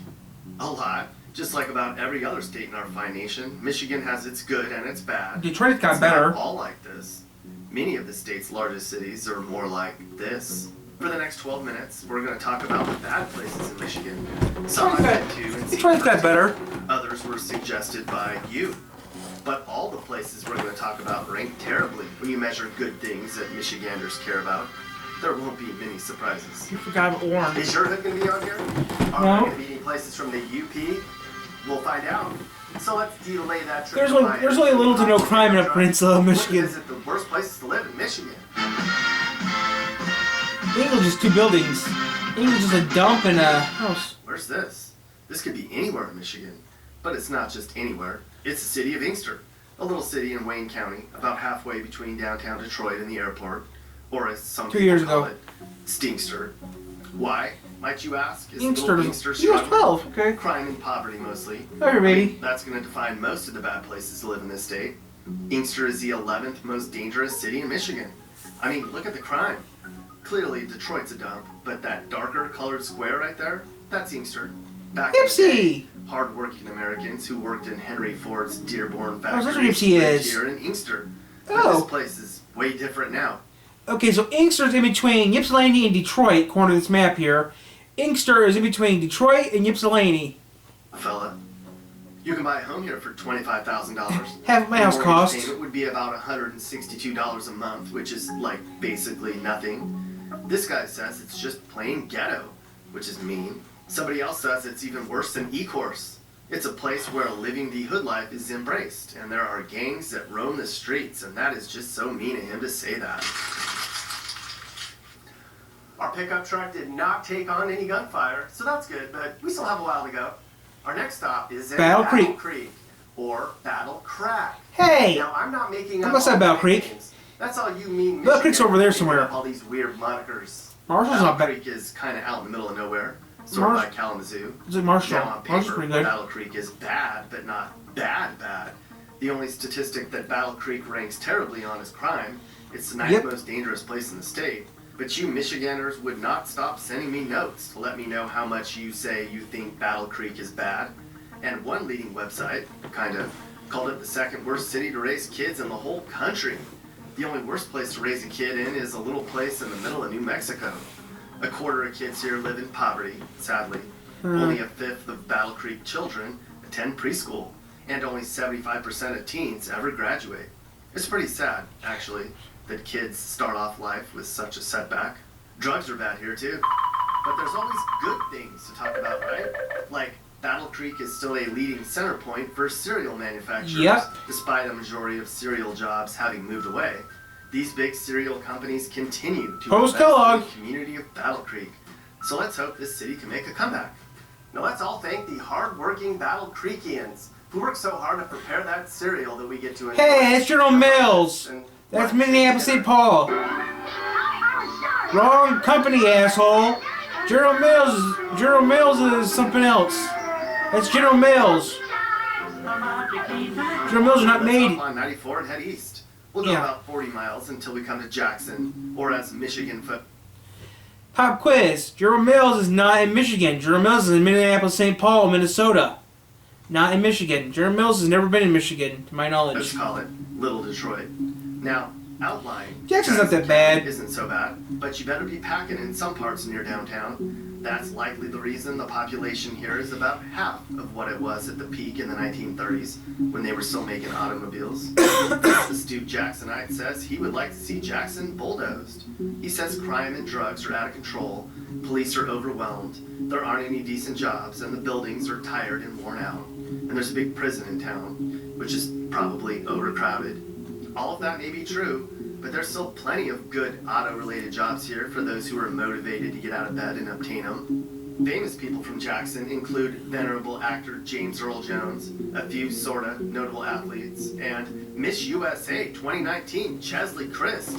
A lot. Just like about every other state in our fine nation, Michigan has its good and its bad. Detroit got It's better. not all like this. Many of the state's largest cities are more like this. For the next 12 minutes, we're going to talk about the bad places in Michigan. Some I've been to and seen Detroit's got better. Others were suggested by you. But all the places we're going to talk about rank terribly when you measure good things that Michiganders care about. There won't be many surprises. You forgot orange. Is your hood going to be on here? Are there going to be any places from the UP? We'll find out. So let's delay that trip. There's only little to no crime in Peninsula of Michigan. Visit the worst places to live in Michigan. English is 2 buildings. English is a dump and a house. Where's this? This could be anywhere in Michigan. But it's not just anywhere. It's the city of Inkster, a little city in Wayne County, about halfway between downtown Detroit and the airport, or as some 2 years people call ago. it, Stinkster. Why, might you ask? Is Inkster. little Inkster He was struggling? 12. Okay. Crime and poverty mostly. Sorry, baby. That's going to define most of the bad places to live in this state. Inkster is the 11th most dangerous city in Michigan. I mean, look at the crime. Clearly, Detroit's a dump, but that darker colored square right there, that's Inkster. Back in the day, hard-working Americans who worked in Henry Ford's Dearborn that's factory what Ipsy lived is. here in Inkster. But Oh. this place is way different now. Okay, so Inkster's in between Ypsilanti and Detroit, according to this map here. Inkster is in between Detroit and Ypsilanti. Fella, you can buy a home here for $25,000. Half my house Your mortgage cost. payment would be about $162 a month, which is like basically nothing. This guy says it's just plain ghetto, which is mean. Somebody else says it's even worse than Ecorse. It's a place where living the hood life is embraced, and there are gangs that roam the streets, and that is just so mean of him to say that. Our pickup truck did not take on any gunfire, so that's good, but we still have a while to go. Our next stop is in Battle Creek. or Battle Crack. Hey! Now, I'm not making How up about that all Battle the Creek? names. That's all you mean. Battle Creek's over there Michigan, somewhere. making up all these weird monikers. Marshall's Battle not bad. Creek is kind of out in the middle of nowhere, sort of Marsh- like Kalamazoo. Is it Marshall? Now, on Marshall's paper, pretty good. Battle Creek is bad, but not bad. The only statistic that Battle Creek ranks terribly on is crime. It's the ninth Yep. most dangerous place in the state. But you Michiganders would not stop sending me notes to let me know how much you say you think Battle Creek is bad. And one leading website, kind of, called it the second worst city to raise kids in the whole country. The only worst place to raise a kid in is a little place in the middle of New Mexico. A quarter of kids here live in poverty, sadly. Only a fifth of Battle Creek children attend preschool, and only 75% of teens ever graduate. It's pretty sad, actually, that kids start off life with such a setback. Drugs are bad here, too. But there's always good things to talk about, right? Like, Battle Creek is still a leading center point for cereal manufacturers, Yep. despite a majority of cereal jobs having moved away. These big cereal companies continue to Post invest Kellogg. in the community of Battle Creek. So let's hope this city can make a comeback. Now let's all thank the hard-working Battle Creekians who work so hard to prepare that cereal that we get to enjoy. Hey, it's General Mills. That's Minneapolis St. Paul. Wrong company, asshole. General Mills is something else. That's General Mills. General Mills are not made. On 94 and head east. We'll go about 40 miles until we come to Jackson, or as Michigan foot. Pop quiz. General Mills is not in Michigan. General Mills is in Minneapolis St. Paul, Minnesota. Not in Michigan. General Mills has never been in Michigan, to my knowledge. Let's call it Little Detroit. Now, outlying. Jackson's not that bad. Isn't so bad, but you better be packing in some parts near downtown. That's likely the reason the population here is about half of what it was at the peak in the 1930s, when they were still making automobiles. This astute Jacksonite says he would like to see Jackson bulldozed. He says crime and drugs are out of control, police are overwhelmed, there aren't any decent jobs, and the buildings are tired and worn out. And there's a big prison in town, which is probably overcrowded. All of that may be true, but there's still plenty of good auto-related jobs here for those who are motivated to get out of bed and obtain them. Famous people from Jackson include venerable actor James Earl Jones, a few sorta notable athletes, and Miss USA 2019 Chesley Christ.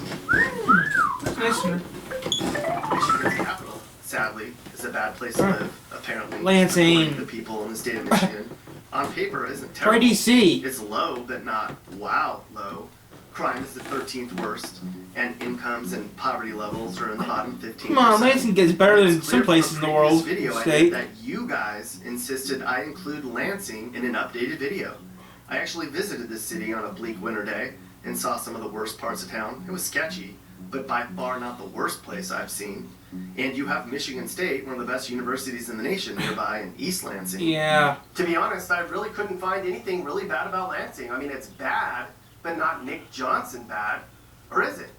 That's nice. Michigan's capital sadly, is a bad place to live, apparently. Lansing. According to the people in the state of Michigan. On paper, it isn't terrible. Try DC. It's low, but not wow low. Crime is the 13th worst, and incomes and poverty levels are in the bottom 15%. Come on, Lansing gets better than some places in the world. Video, I State. think that you guys insisted I include Lansing in an updated video. I actually visited this city on a bleak winter day and saw some of the worst parts of town. It was sketchy, but by far not the worst place I've seen. And you have Michigan State, one of the best universities in the nation, nearby in East Lansing. Yeah. To be honest, I really couldn't find anything really bad about Lansing. I mean, it's bad, but not Nick Johnson bad. Or is it?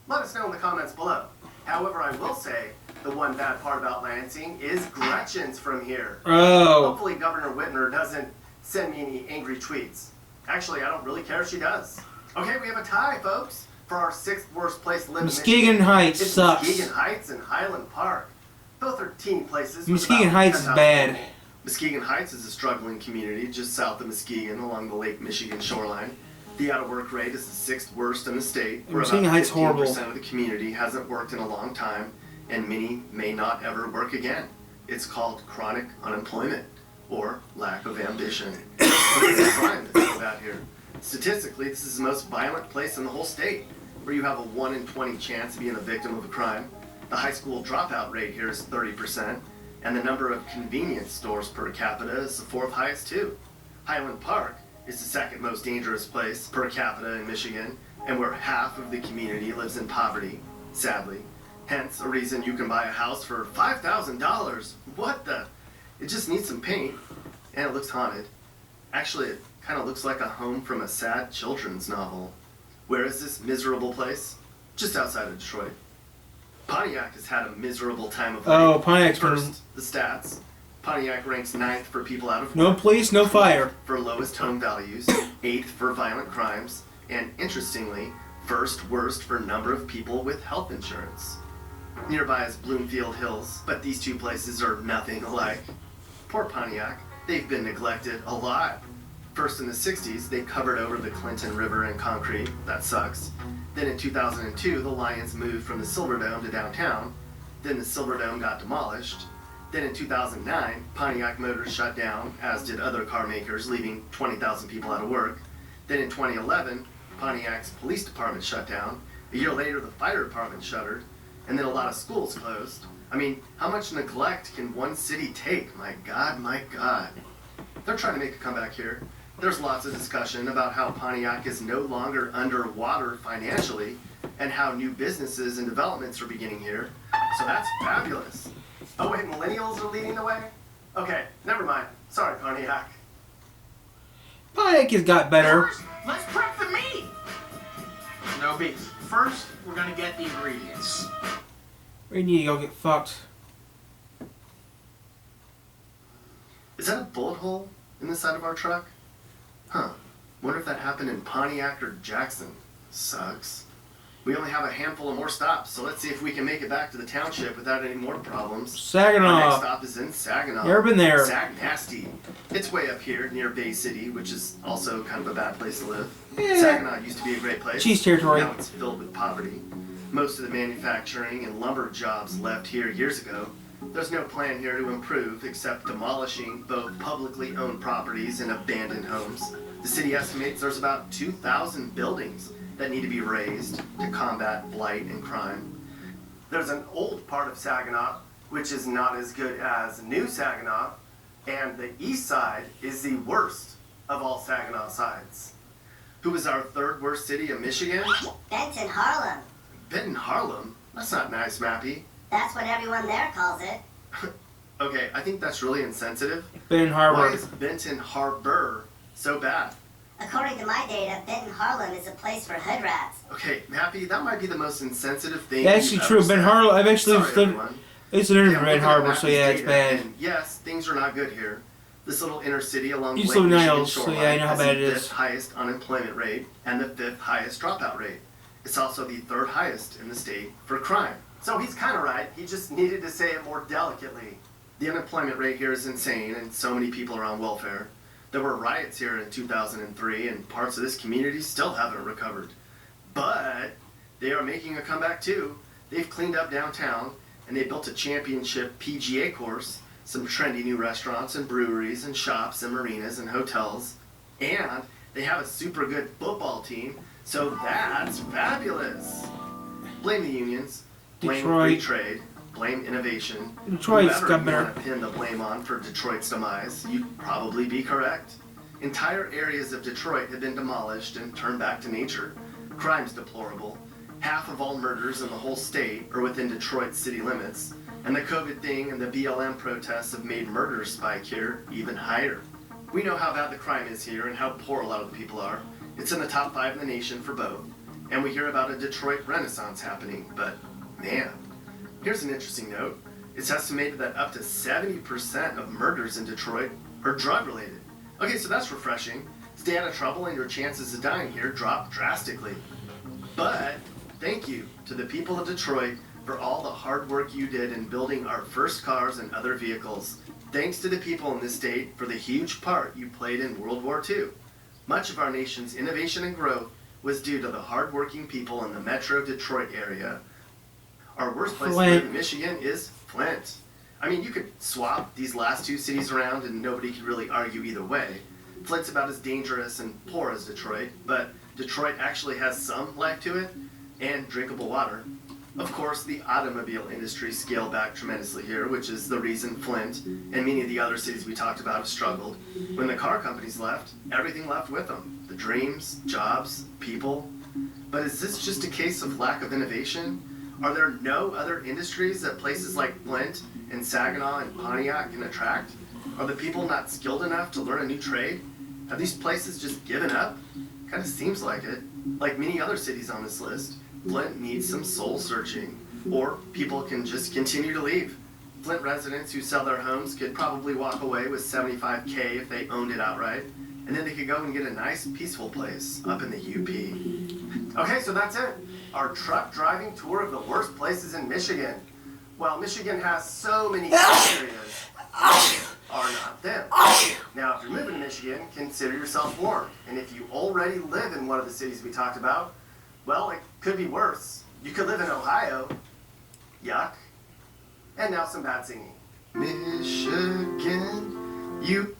Let us know in the comments below. However, I will say the one bad part about Lansing is Gretchen's from here. Oh. Hopefully Governor Whitmer doesn't send me any angry tweets. Actually, I don't really care if she does. Okay, we have a tie, folks, for our 6th worst place to live in Muskegon Michigan. Heights It's sucks. Muskegon Heights and Highland Park. Both are teeny places. with Muskegon about Heights is 10,000 bad. people. Muskegon Heights is a struggling community just south of Muskegon along the Lake Michigan shoreline. The out-of-work rate is the 6th worst in the state, where Muskegon about Heights 15% horrible. of the community hasn't worked in a long time, and many may not ever work again. It's called chronic unemployment, or lack of ambition. What is the crime that's so bad here? Statistically, this is the most violent place in the whole state, where you have a 1 in 20 chance of being a victim of a crime. The high school dropout rate here is 30%, and the number of convenience stores per capita is the 4th highest too. Highland Park is the 2nd most dangerous place per capita in Michigan, and where half of the community lives in poverty, sadly. Hence, a reason you can buy a house for $5,000. What the? It just needs some paint, and it looks haunted. Actually, it kind of looks like a home from a sad children's novel. Where is this miserable place? Just outside of Detroit. Pontiac has had a miserable time of Oh, late. Pontiac's First, the stats. Pontiac ranks 9th for people out of No work, police, no fire. for lowest home values, 8th for violent crimes, and interestingly, 1st worst for number of people with health insurance. Nearby is Bloomfield Hills, but these two places are nothing alike. Poor Pontiac, they've been neglected a lot. First in the 60s, they covered over the Clinton River in concrete. That sucks. Then in 2002, the Lions moved from the Silverdome to downtown. Then the Silverdome got demolished. Then in 2009, Pontiac Motors shut down, as did other car makers, leaving 20,000 people out of work. Then in 2011, Pontiac's police department shut down. A year later, the fire department shuttered. And then a lot of schools closed. I mean, how much neglect can one city take? My God, my God. They're trying to make a comeback here. There's lots of discussion about how Pontiac is no longer underwater financially and how new businesses and developments are beginning here. So that's fabulous. Oh wait, millennials are leading the way? Okay, never mind. Sorry, Pontiac. Pontiac has got better. Let's prep the meat. No beef. First, we're gonna get the ingredients. We need to go get fucked. Is that a bullet hole in the side of our truck? Huh. Wonder if that happened in Pontiac or Jackson. Sucks. We only have a handful of more stops, so let's see if we can make it back to the township without any more problems. Saginaw. Our next stop is in Saginaw. Never been there. Sagnasty. It's way up here near Bay City, which is also kind of a bad place to live. Yeah. Saginaw used to be a great place. Cheese territory. Now it's filled with poverty. Most of the manufacturing and lumber jobs left here years ago. There's no plan here to improve except demolishing both publicly owned properties and abandoned homes. The city estimates there's about 2,000 buildings that need to be raised to combat blight and crime. There's an old part of Saginaw, which is not as good as New Saginaw, and the east side is the worst of all Saginaw sides. Who is our 3rd worst city in Michigan? Benton, Harlem. Benton, Harlem? That's not nice, Mappy. That's what everyone there calls it. Okay, I think that's really insensitive. Benton Harbor. Why is Benton Harbor so bad? According to my data, Benton, Harlem is a place for hood rats. Okay, Mappy, that might be the most insensitive thing. That's actually you've true. ever Ben said. Harlow. I've actually Sorry, lived. everyone. It's lived in I'm Ben looking at Harbor, so Mappy's yeah, it's data, bad. And yes, things are not good here. This little inner city along the You Lake live in Michigan Niles, so shoreline yeah, I know how has bad the it is. 5th highest unemployment rate and the 5th highest dropout rate. It's also the 3rd highest in the state for crime. So he's kind of right. He just needed to say it more delicately. The unemployment rate here is insane, and so many people are on welfare. There were riots here in 2003, and parts of this community still haven't recovered. But they are making a comeback too. They've cleaned up downtown, and they built a championship PGA course, some trendy new restaurants and breweries and shops and marinas and hotels, and they have a super good football team, so that's fabulous. Blame the unions, blame free trade, blame innovation. Detroit's Whoever got you better. want to pin the blame on for Detroit's demise, you'd probably be correct. Entire areas of Detroit have been demolished and turned back to nature. Crime's deplorable. Half of all murders in the whole state are within Detroit's city limits, and the COVID thing and the BLM protests have made murder spike here even higher. We know how bad the crime is here and how poor a lot of the people are. It's in the top 5 in the nation for both, and we hear about a Detroit renaissance happening, but man, here's an interesting note. It's estimated that up to 70% of murders in Detroit are drug-related. Okay, so that's refreshing. Stay out of trouble and your chances of dying here drop drastically. But thank you to the people of Detroit for all the hard work you did in building our first cars and other vehicles. Thanks to the people in this state for the huge part you played in World War II. Much of our nation's innovation and growth was due to the hard-working people in the metro Detroit area. Our worst place to live in Michigan is Flint. I mean, you could swap these last 2 cities around and nobody could really argue either way. Flint's about as dangerous and poor as Detroit, but Detroit actually has some life to it and drinkable water. Of course, the automobile industry scaled back tremendously here, which is the reason Flint and many of the other cities we talked about have struggled. When the car companies left, everything left with them. The dreams, jobs, people. But is this just a case of lack of innovation? Are there no other industries that places like Flint and Saginaw and Pontiac can attract? Are the people not skilled enough to learn a new trade? Have these places just given up? Kind of seems like it. Like many other cities on this list, Flint needs some soul searching, or people can just continue to leave. Flint residents who sell their homes could probably walk away with $75K if they owned it outright, and then they could go and get a nice, peaceful place up in the UP. Okay, so that's it. Our truck driving tour of the worst places in Michigan. Well, Michigan has so many areas are not them. Now, if you're moving to Michigan, consider yourself warned. And if you already live in one of the cities we talked about, well, it could be worse. You could live in Ohio. Yuck. And now some bad singing. Michigan, you...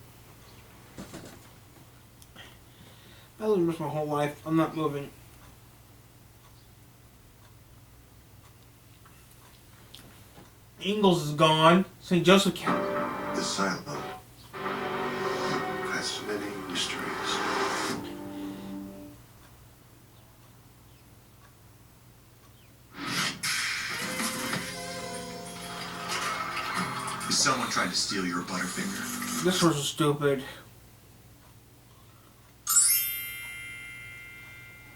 I lived in Michigan my whole life. I'm not moving. Ingalls is gone. St. Joseph County. The sailboat. Fascinating mysteries. Is someone trying to steal your Butterfinger? This was stupid.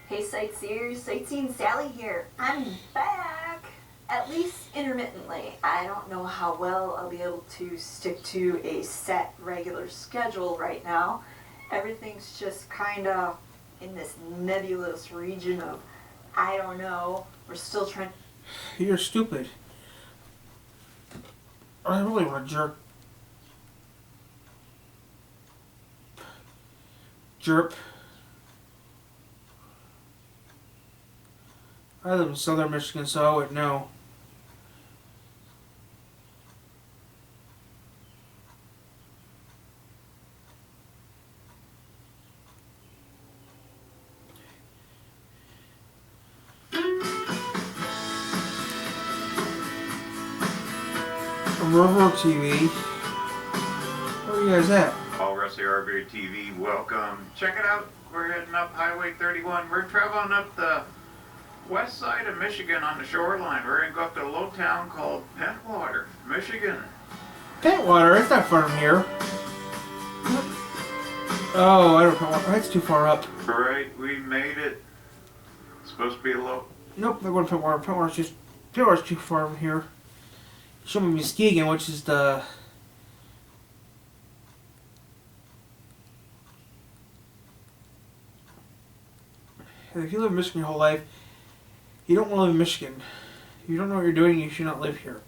Hey sightseers, Sightseeing Sally here. I'm back, at least intermittently. I don't know how well I'll be able to stick to a set regular schedule right now. Everything's just kind of in this nebulous region of, I don't know, we're still trying. You're stupid. I really want to jerk. I live in southern Michigan, so I would know. Rover TV. Where are you guys at? All Rusty RV TV, welcome. Check it out. We're heading up Highway 31. We're traveling up the west side of Michigan on the shoreline. We're going to go up to a little town called Pentwater, Michigan. Pentwater? It's not far from here. Oh, I don't know. That's too far up. Right, we made it. It's supposed to be a little... Nope, not going to Pentwater. Pentwater's too far from here. Show me Muskegon, which is the... If you live in Michigan your whole life, you don't want to live in Michigan. If you don't know what you're doing, you should not live here.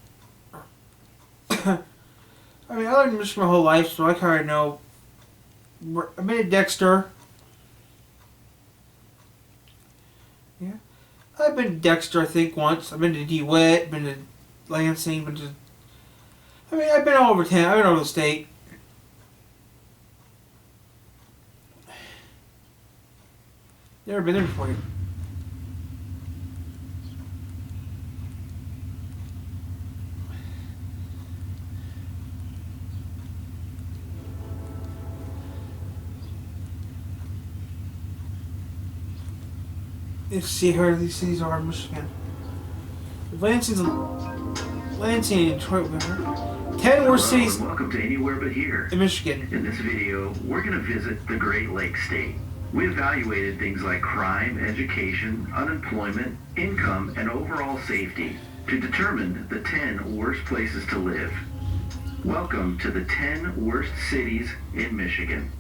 I mean, I lived in Michigan my whole life, so I kind of know. I've been to Dexter. Yeah. I've been to Dexter, I think, once. I've been to DeWitt, been to Lansing, but just, I mean, I've been all over town. I've been all over the state. Never been there before. Let's see where these cities are in Michigan. Lansing and Detroit. 10 worst cities. Welcome to Anywhere But Here in Michigan. In this video, we're going to visit the Great Lakes State. We evaluated things like crime, education, unemployment, income, and overall safety to determine the 10 worst places to live. Welcome to the 10 worst cities in Michigan.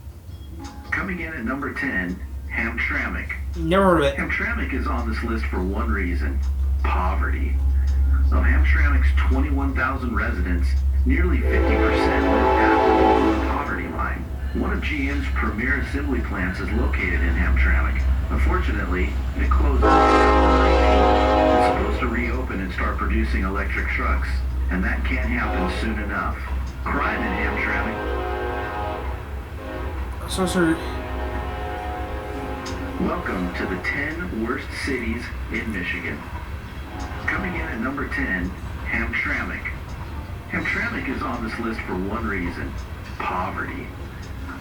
Coming in at number 10, Hamtramck. Never heard of it. Hamtramck is on this list for one reason: poverty. Of Hamtramck's 21,000 residents, nearly 50% live at the poverty line. One of GM's premier assembly plants is located in Hamtramck. Unfortunately, it closed in 2019. It's supposed to reopen and start producing electric trucks, and that can't happen soon enough. Crime in Hamtramck. So, sir. Welcome to the 10 worst cities in Michigan. Coming in at number 10, Hamtramck. Hamtramck is on this list for one reason: poverty.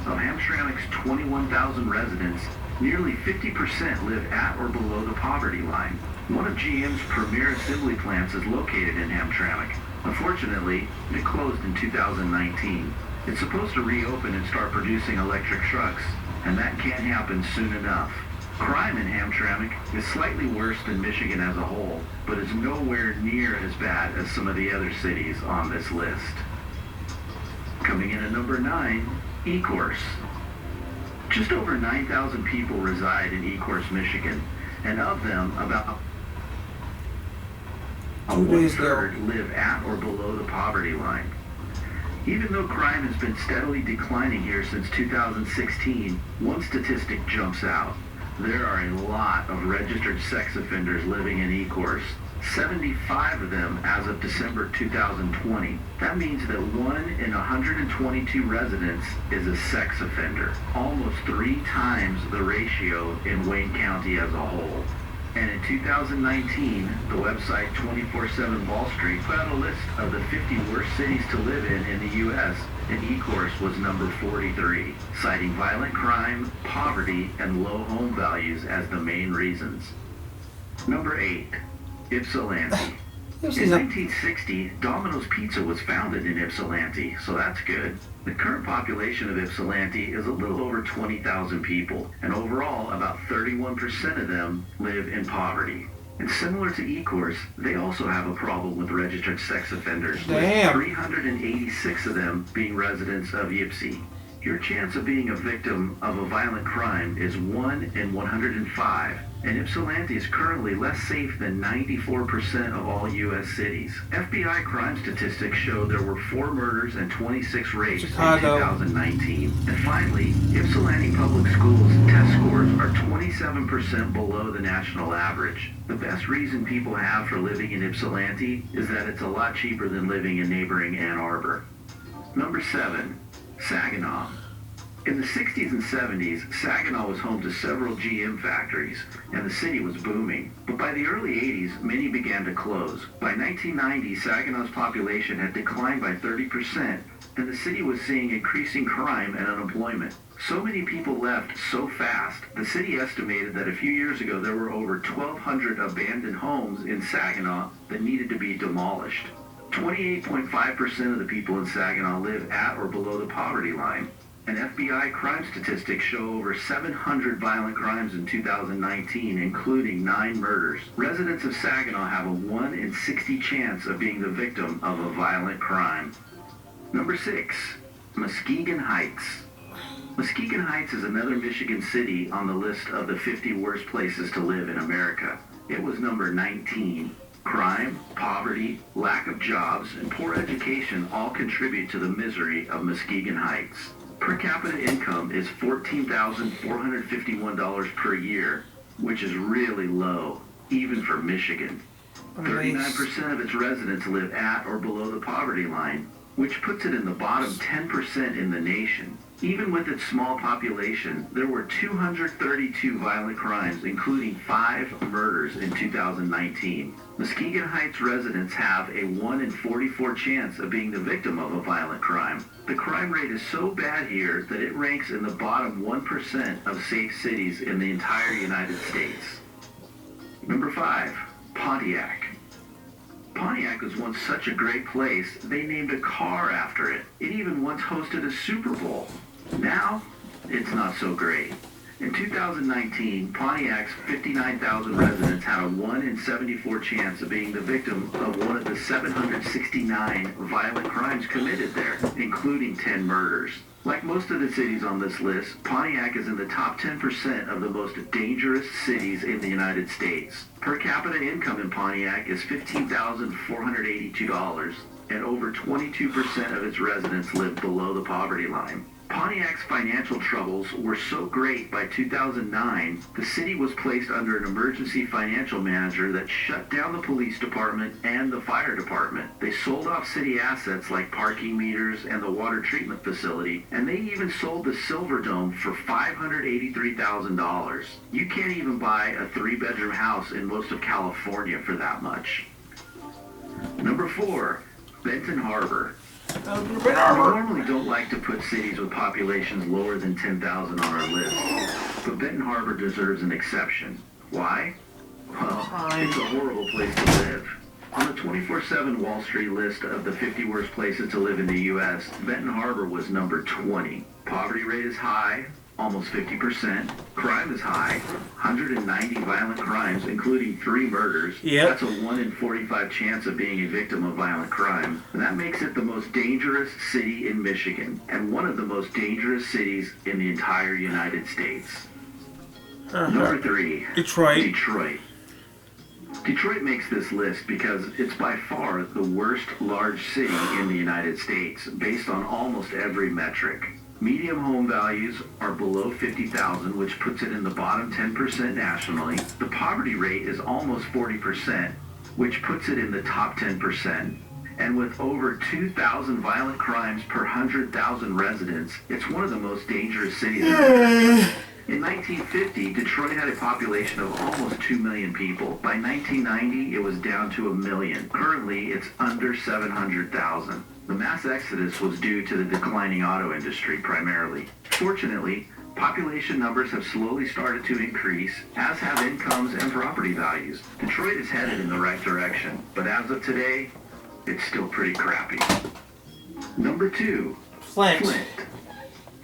Of Hamtramck's 21,000 residents, nearly 50% live at or below the poverty line. One of GM's premier assembly plants is located in Hamtramck. Unfortunately, it closed in 2019. It's supposed to reopen and start producing electric trucks, and that can't happen soon enough. Crime in Hamtramck is slightly worse than Michigan as a whole, but is nowhere near as bad as some of the other cities on this list. Coming in at number 9, Ecorse. Just over 9,000 people reside in Ecorse, Michigan, and of them, about one-third live at or below the poverty line. Even though crime has been steadily declining here since 2016, one statistic jumps out. There are a lot of registered sex offenders living in Ecorse. 75 of them as of December 2020. That means that 1 in 122 residents is a sex offender, almost 3 times the ratio in Wayne County as a whole. And in 2019, the website 24/7 Wall Street put out a list of the 50 worst cities to live in the U.S., and Ecorse was number 43, citing violent crime, poverty, and low home values as the main reasons. Number 8, Ypsilanti. In 1960, Domino's Pizza was founded in Ypsilanti, so that's good. The current population of Ypsilanti is a little over 20,000 people, and overall, about 31% of them live in poverty. And similar to Ecorse, they also have a problem with registered sex offenders, with 386 of them being residents of Ypsi. Your chance of being a victim of a violent crime is 1 in 105, and Ypsilanti is currently less safe than 94% of all U.S. cities. FBI crime statistics show there were 4 murders and 26 rapes in 2019. And finally, Ypsilanti Public Schools test scores are 27% below the national average. The best reason people have for living in Ypsilanti is that it's a lot cheaper than living in neighboring Ann Arbor. Number 7. Saginaw. In the 60s and 70s, Saginaw was home to several GM factories, and the city was booming. But by the early 80s, many began to close. By 1990, Saginaw's population had declined by 30%, and the city was seeing increasing crime and unemployment. So many people left so fast, the city estimated that a few years ago there were over 1,200 abandoned homes in Saginaw that needed to be demolished. 28.5% of the people in Saginaw live at or below the poverty line. And FBI crime statistics show over 700 violent crimes in 2019, including 9 murders. Residents of Saginaw have a 1 in 60 chance of being the victim of a violent crime. Number 6, Muskegon Heights. Muskegon Heights is another Michigan city on the list of the 50 worst places to live in America. It was number 19. Crime, poverty, lack of jobs, and poor education all contribute to the misery of Muskegon Heights. Per capita income is $14,451 per year, which is really low, even for Michigan. 39% of its residents live at or below the poverty line, which puts it in the bottom 10% in the nation. Even with its small population, there were 232 violent crimes, including 5 murders in 2019. Muskegon Heights residents have a 1 in 44 chance of being the victim of a violent crime. The crime rate is so bad here that it ranks in the bottom 1% of safe cities in the entire United States. Number 5, Pontiac. Pontiac was once such a great place, they named a car after it. It even once hosted a Super Bowl. Now, it's not so great. In 2019, Pontiac's 59,000 residents had a 1 in 74 chance of being the victim of one of the 769 violent crimes committed there, including 10 murders. Like most of the cities on this list, Pontiac is in the top 10% of the most dangerous cities in the United States. Per capita income in Pontiac is $15,482, and over 22% of its residents live below the poverty line. Pontiac's financial troubles were so great by 2009, the city was placed under an emergency financial manager that shut down the police department and the fire department. They sold off city assets like parking meters and the water treatment facility, and they even sold the Silver Dome for $583,000. You can't even buy a 3-bedroom house in most of California for that much. Number 4, Benton Harbor. We normally don't like to put cities with populations lower than 10,000 on our list, but Benton Harbor deserves an exception. Why? Well, it's a horrible place to live. On the 24/7 Wall Street list of the 50 worst places to live in the U.S., Benton Harbor was number 20. Poverty rate is high, almost 50%. Crime is high, 190 violent crimes, including 3 murders. Yep. That's a 1 in 45 chance of being a victim of violent crime. And that makes it the most dangerous city in Michigan, and one of the most dangerous cities in the entire United States. Number 3, Detroit. Detroit makes this list because it's by far the worst large city in the United States, based on almost every metric. Medium home values are below 50,000, which puts it in the bottom 10% nationally. The poverty rate is almost 40%, which puts it in the top 10%. And with over 2,000 violent crimes per 100,000 residents, it's one of the most dangerous cities in America. In 1950, Detroit had a population of almost 2 million people. By 1990, it was down to 1 million. Currently, it's under 700,000. The mass exodus was due to the declining auto industry primarily. Fortunately, population numbers have slowly started to increase, as have incomes and property values. Detroit is headed in the right direction, but as of today, it's still pretty crappy. Number 2, Flint.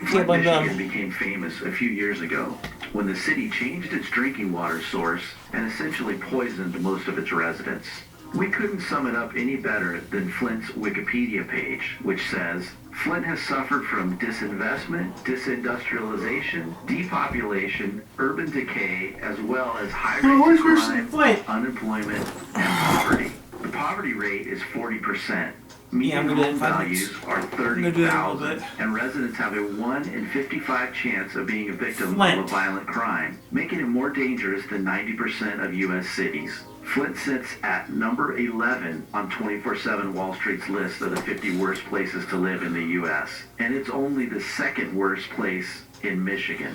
Flint, Michigan became famous a few years ago when the city changed its drinking water source and essentially poisoned most of its residents. We couldn't sum it up any better than Flint's Wikipedia page, which says, Flint has suffered from disinvestment, disindustrialization, depopulation, urban decay, as well as high rates of crime, unemployment, and poverty. The poverty rate is 40%. Median home values are 30,000, and residents have a 1 in 55 chance of being a victim of a violent crime, making it more dangerous than 90% of U.S. cities. Flint sits at number 11 on 24/7 Wall Street's list of the 50 worst places to live in the U.S., and it's only the 2nd worst place in Michigan.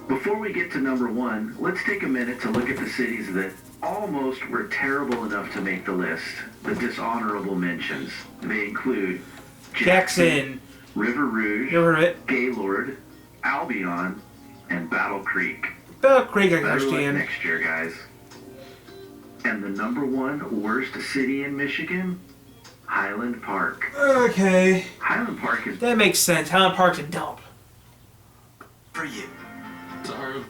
Before we get to number 1, let's take a minute to look at the cities that almost were terrible enough to make the list, the dishonorable mentions. They include Jackson, River Rouge, Gaylord, Albion, and Battle Creek. Battle Creek, I Better luck understand. next year, guys. And the number 1 worst city in Michigan? Highland Park. Okay. Highland Park is... That makes sense. Highland Park's a dump. For you. Sorry.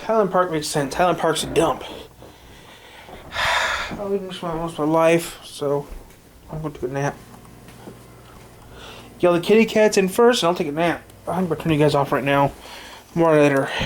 Highland Park makes sense. Highland Park's a dump. I lived most of my life, so I'm going to take a nap. Yell the kitty cats in first, and I'll take a nap. I'm going to turn you guys off right now. More later.